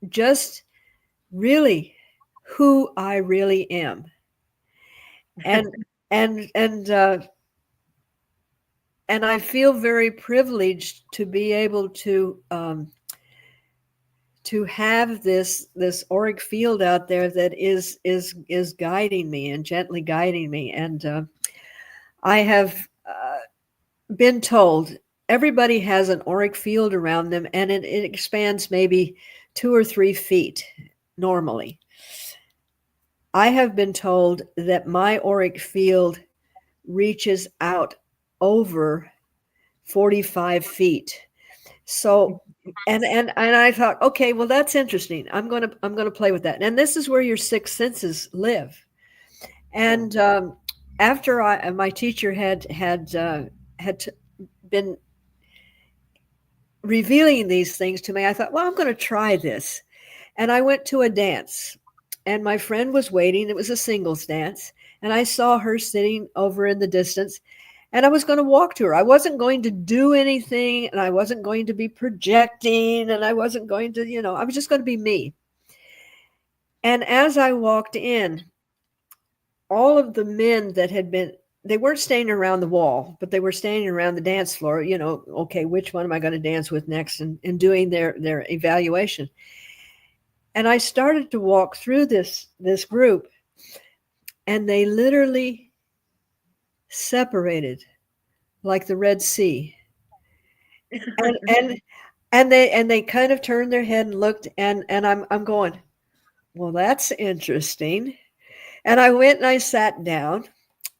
just really who I really am, and and and uh, and I feel very privileged to be able to have this auric field out there that is guiding me and gently guiding me, and I have been told everybody has an auric field around them, and it expands maybe 2 or 3 feet normally. I have been told that my auric field reaches out over 45 feet. So and I thought, okay, well that's interesting. I'm going to play with that. And this is where your six senses live. And after my teacher had been revealing these things to me, I thought, well, I'm going to try this. And I went to a dance, and my friend was waiting. It was a singles dance, and I saw her sitting over in the distance, and I was going to walk to her. I wasn't going to do anything, and I wasn't going to be projecting, and I wasn't going to, I was just going to be me. And as I walked in, all of the men that had been, they weren't standing around the wall, but they were standing around the dance floor, okay, which one am I going to dance with next, and doing their evaluation. And I started to walk through this group, and they literally separated like the Red Sea. And they kind of turned their head and looked, and I'm going, well, that's interesting. And I went and I sat down,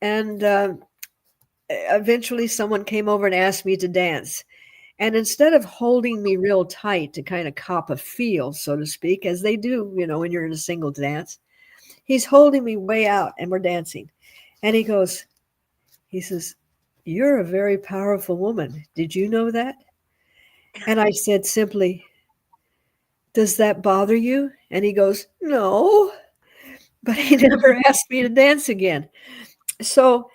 and eventually someone came over and asked me to dance. And instead of holding me real tight to kind of cop a feel, so to speak, as they do, when you're in a single dance, he's holding me way out, and we're dancing. And he says, "You're a very powerful woman. Did you know that?" And I said simply, "Does that bother you?" And he goes, "No." But he never asked me to dance again. So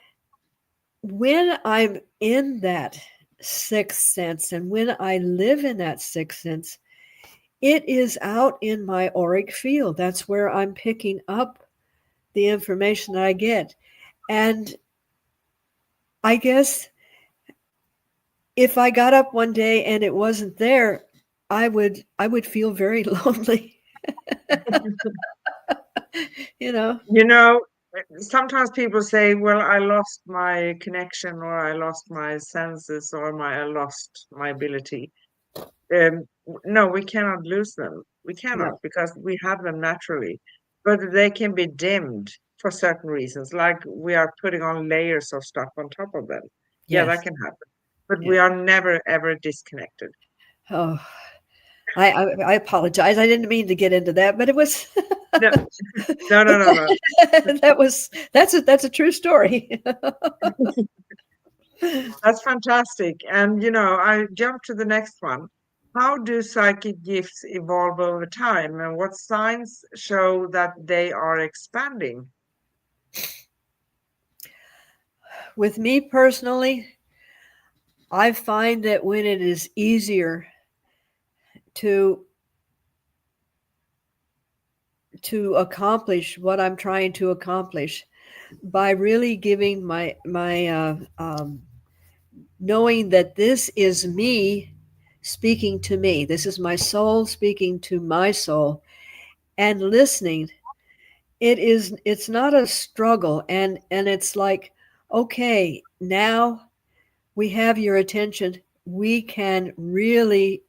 when I'm in that sixth sense, and when I live in that sixth sense, it is out in my auric field. That's where I'm picking up the information that I get. And I guess if I got up one day and it wasn't there, I would feel very lonely. you know. You know, sometimes people say, well, I lost my connection, or I lost my senses, or I lost my ability. No, we cannot lose them. We cannot, No. because we have them naturally, but they can be dimmed for certain reasons, like we are putting on layers of stuff on top of them. Yeah, that Yes. can happen, but Yeah. we are never ever disconnected. Oh, I apologize. I didn't mean to get into that, but it was No, no, no, no, no. that's a true story. That's fantastic. And I jump to the next one. How do psychic gifts evolve over time, and what signs show that they are expanding? With me personally, I find that when it is easier to to accomplish what I'm trying to accomplish by really giving my knowing that this is me speaking to me. This is my soul speaking to my soul, and listening. It's not a struggle, and it's like, okay, now we have your attention. We can really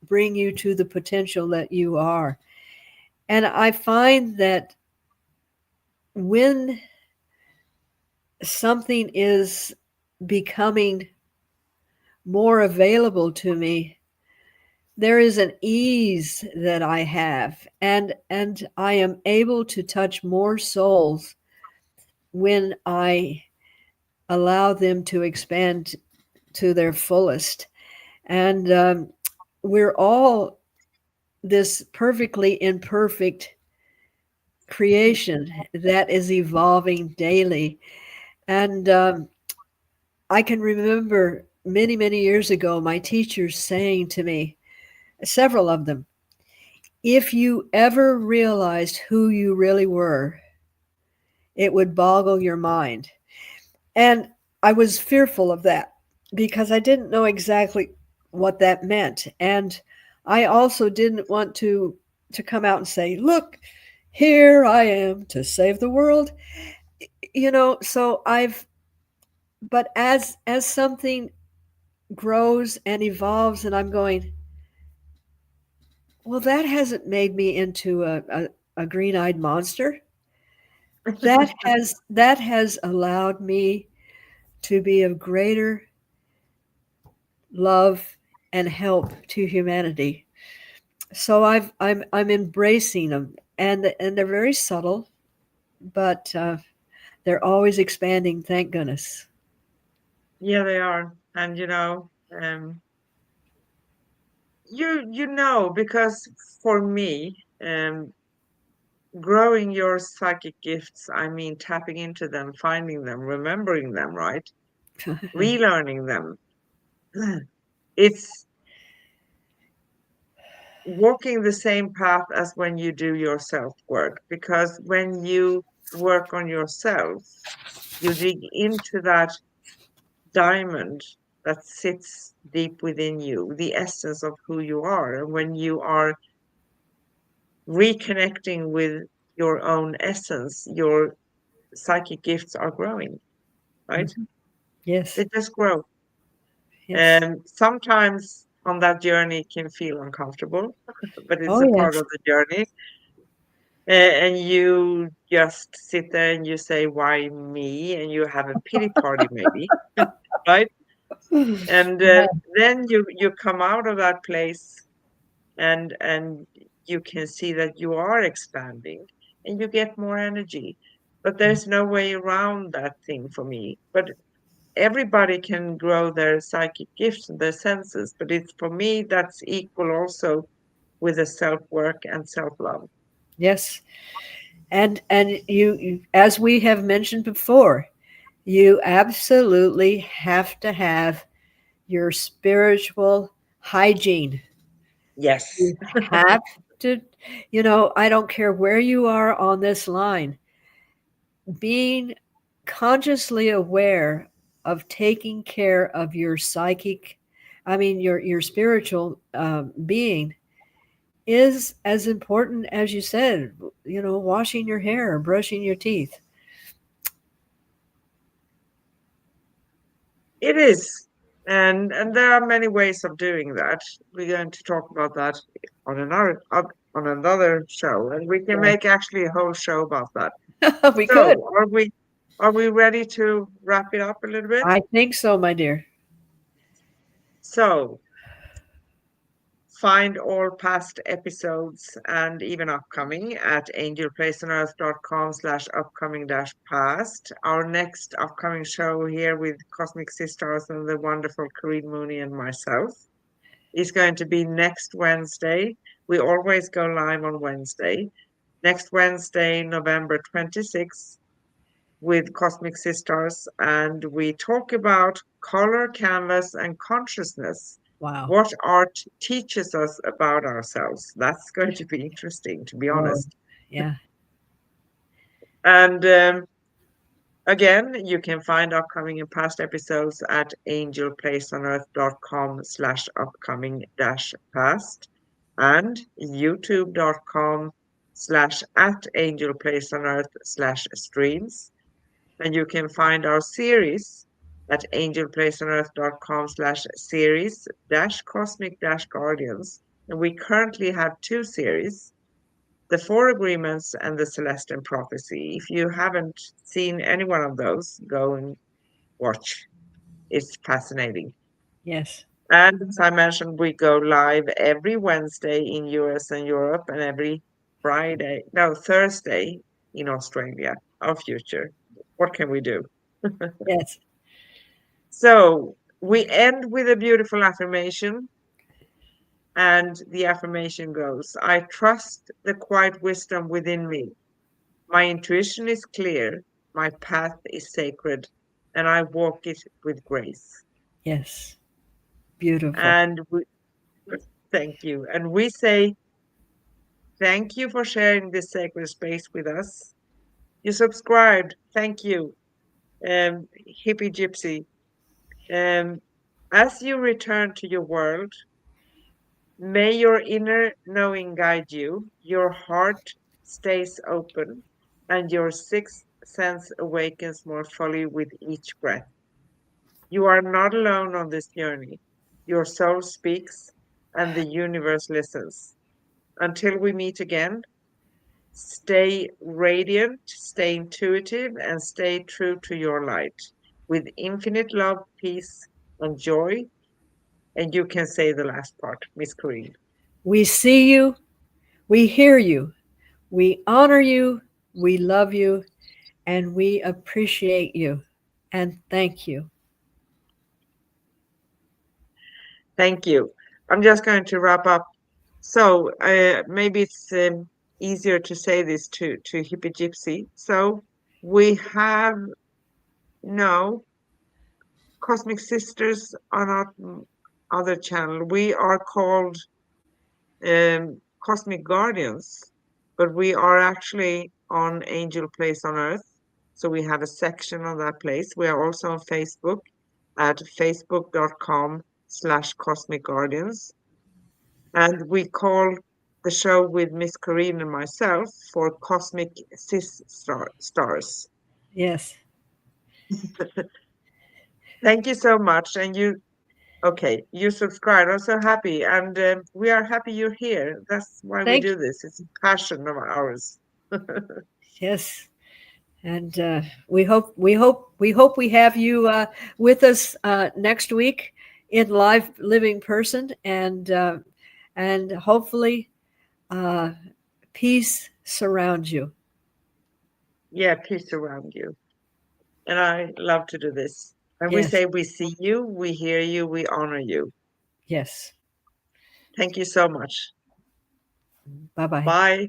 bring you to the potential that you are. And I find that when something is becoming more available to me, there is an ease that I have, and I am able to touch more souls when I allow them to expand to their fullest. And we're all this perfectly imperfect creation that is evolving daily. And I can remember many, many years ago, my teachers saying to me, several of them, if you ever realized who you really were, it would boggle your mind. And I was fearful of that because I didn't know exactly what that meant. And I also didn't want to come out and say, look, here I am to save the world. So I've but as something grows and evolves and I'm going, well, that hasn't made me into a green-eyed monster. That has allowed me to be of greater love and help to humanity. So I'm embracing them, and they're very subtle, but they're always expanding. Thank goodness. Yeah, they are. And because for me, growing your psychic gifts, I mean tapping into them, finding them, remembering them, right? Relearning them. It's walking the same path as when you do your self work, because when you work on yourself, you dig into that diamond that sits deep within you, the essence of who you are. And when you are reconnecting with your own essence, your psychic gifts are growing, right? Mhm. Yes, They just grow. yes. And sometimes on that journey it can feel uncomfortable, but it's Oh, a part yes. of the journey. And you just sit there and you say, why me? And you have a pity party, maybe, right? And then you come out of that place, and you can see that you are expanding and you get more energy. But there's no way around that thing for me. But everybody can grow their psychic gifts and their senses, but it's for me that's equal also with the self work and self love. Yes. And you, as we have mentioned before, you absolutely have to have your spiritual hygiene. Yes. You have to, I don't care where you are on this line, being consciously aware of taking care of your psychic, I mean, your spiritual being is as important as you said, washing your hair or brushing your teeth. It is. And there are many ways of doing that. We're going to talk about that on another show, and we can make actually a whole show about that. We could. So, are we ready to wrap it up a little bit? I think so, my dear. So, find all past episodes and even upcoming at angelplaceonearth.com/upcoming dash past. Our next upcoming show here with Cosmic Sisters and the wonderful Corinne Mooney and myself is going to be next Wednesday. We always go live on Wednesday. Next Wednesday, November 26th, with Cosmic Sisters, and we talk about color, canvas, and consciousness. Wow. What art teaches us about ourselves. That's going to be interesting, to be Oh, honest. Yeah. And again, you can find upcoming and past episodes at angelplaceonearth.com/upcoming-past and youtube.com/@angelplaceonearth/streams. And you can find our series at angelplaceonearth.com/series-cosmic-guardians. And we currently have two series, the Four Agreements and the Celestial Prophecy. If you haven't seen any one of those, go and watch. It's fascinating. Yes. And as I mentioned, we go live every Wednesday in US and Europe and every Thursday in Australia, our future. What can we do? Yes. So we end with a beautiful affirmation. And the affirmation goes, I trust the quiet wisdom within me. My intuition is clear, my path is sacred, and I walk it with grace. Yes. Beautiful. And thank you. And we say, thank you for sharing this sacred space with us. You subscribed. Thank you, Hippie Gypsy. As you return to your world, may your inner knowing guide you, your heart stays open, and your sixth sense awakens more fully with each breath. You are not alone on this journey. Your soul speaks, and the universe listens. Until we meet again, stay radiant, stay intuitive, and stay true to your light with infinite love, peace, and joy. And you can say the last part, Miss Corrine. We see you, we hear you, we honor you, we love you, and we appreciate you. And thank you. Thank you. I'm just going to wrap up. So maybe it's easier to say this to Hippie Gypsy. So we have no Cosmic Sisters on our other channel. We are called Cosmic Guardians, but we are actually on Angel Place on Earth. So we have a section on that place. We are also on Facebook at facebook.com/Cosmic Guardians. And we call the show with Miss Corrine and myself for Cosmic Sis-Stars. Yes. Thank you so much. And you subscribed. I'm so happy. And we are happy you're here. That's why we Thank do you. this. It's a passion of ours. Yes. And we hope we have you with us next week in live living person, and hopefully peace surrounds you. Yeah, peace around you. And I love to do this. And we Yes. say we see you, we hear you, we honor you. Yes. Thank you so much. Bye bye. Bye.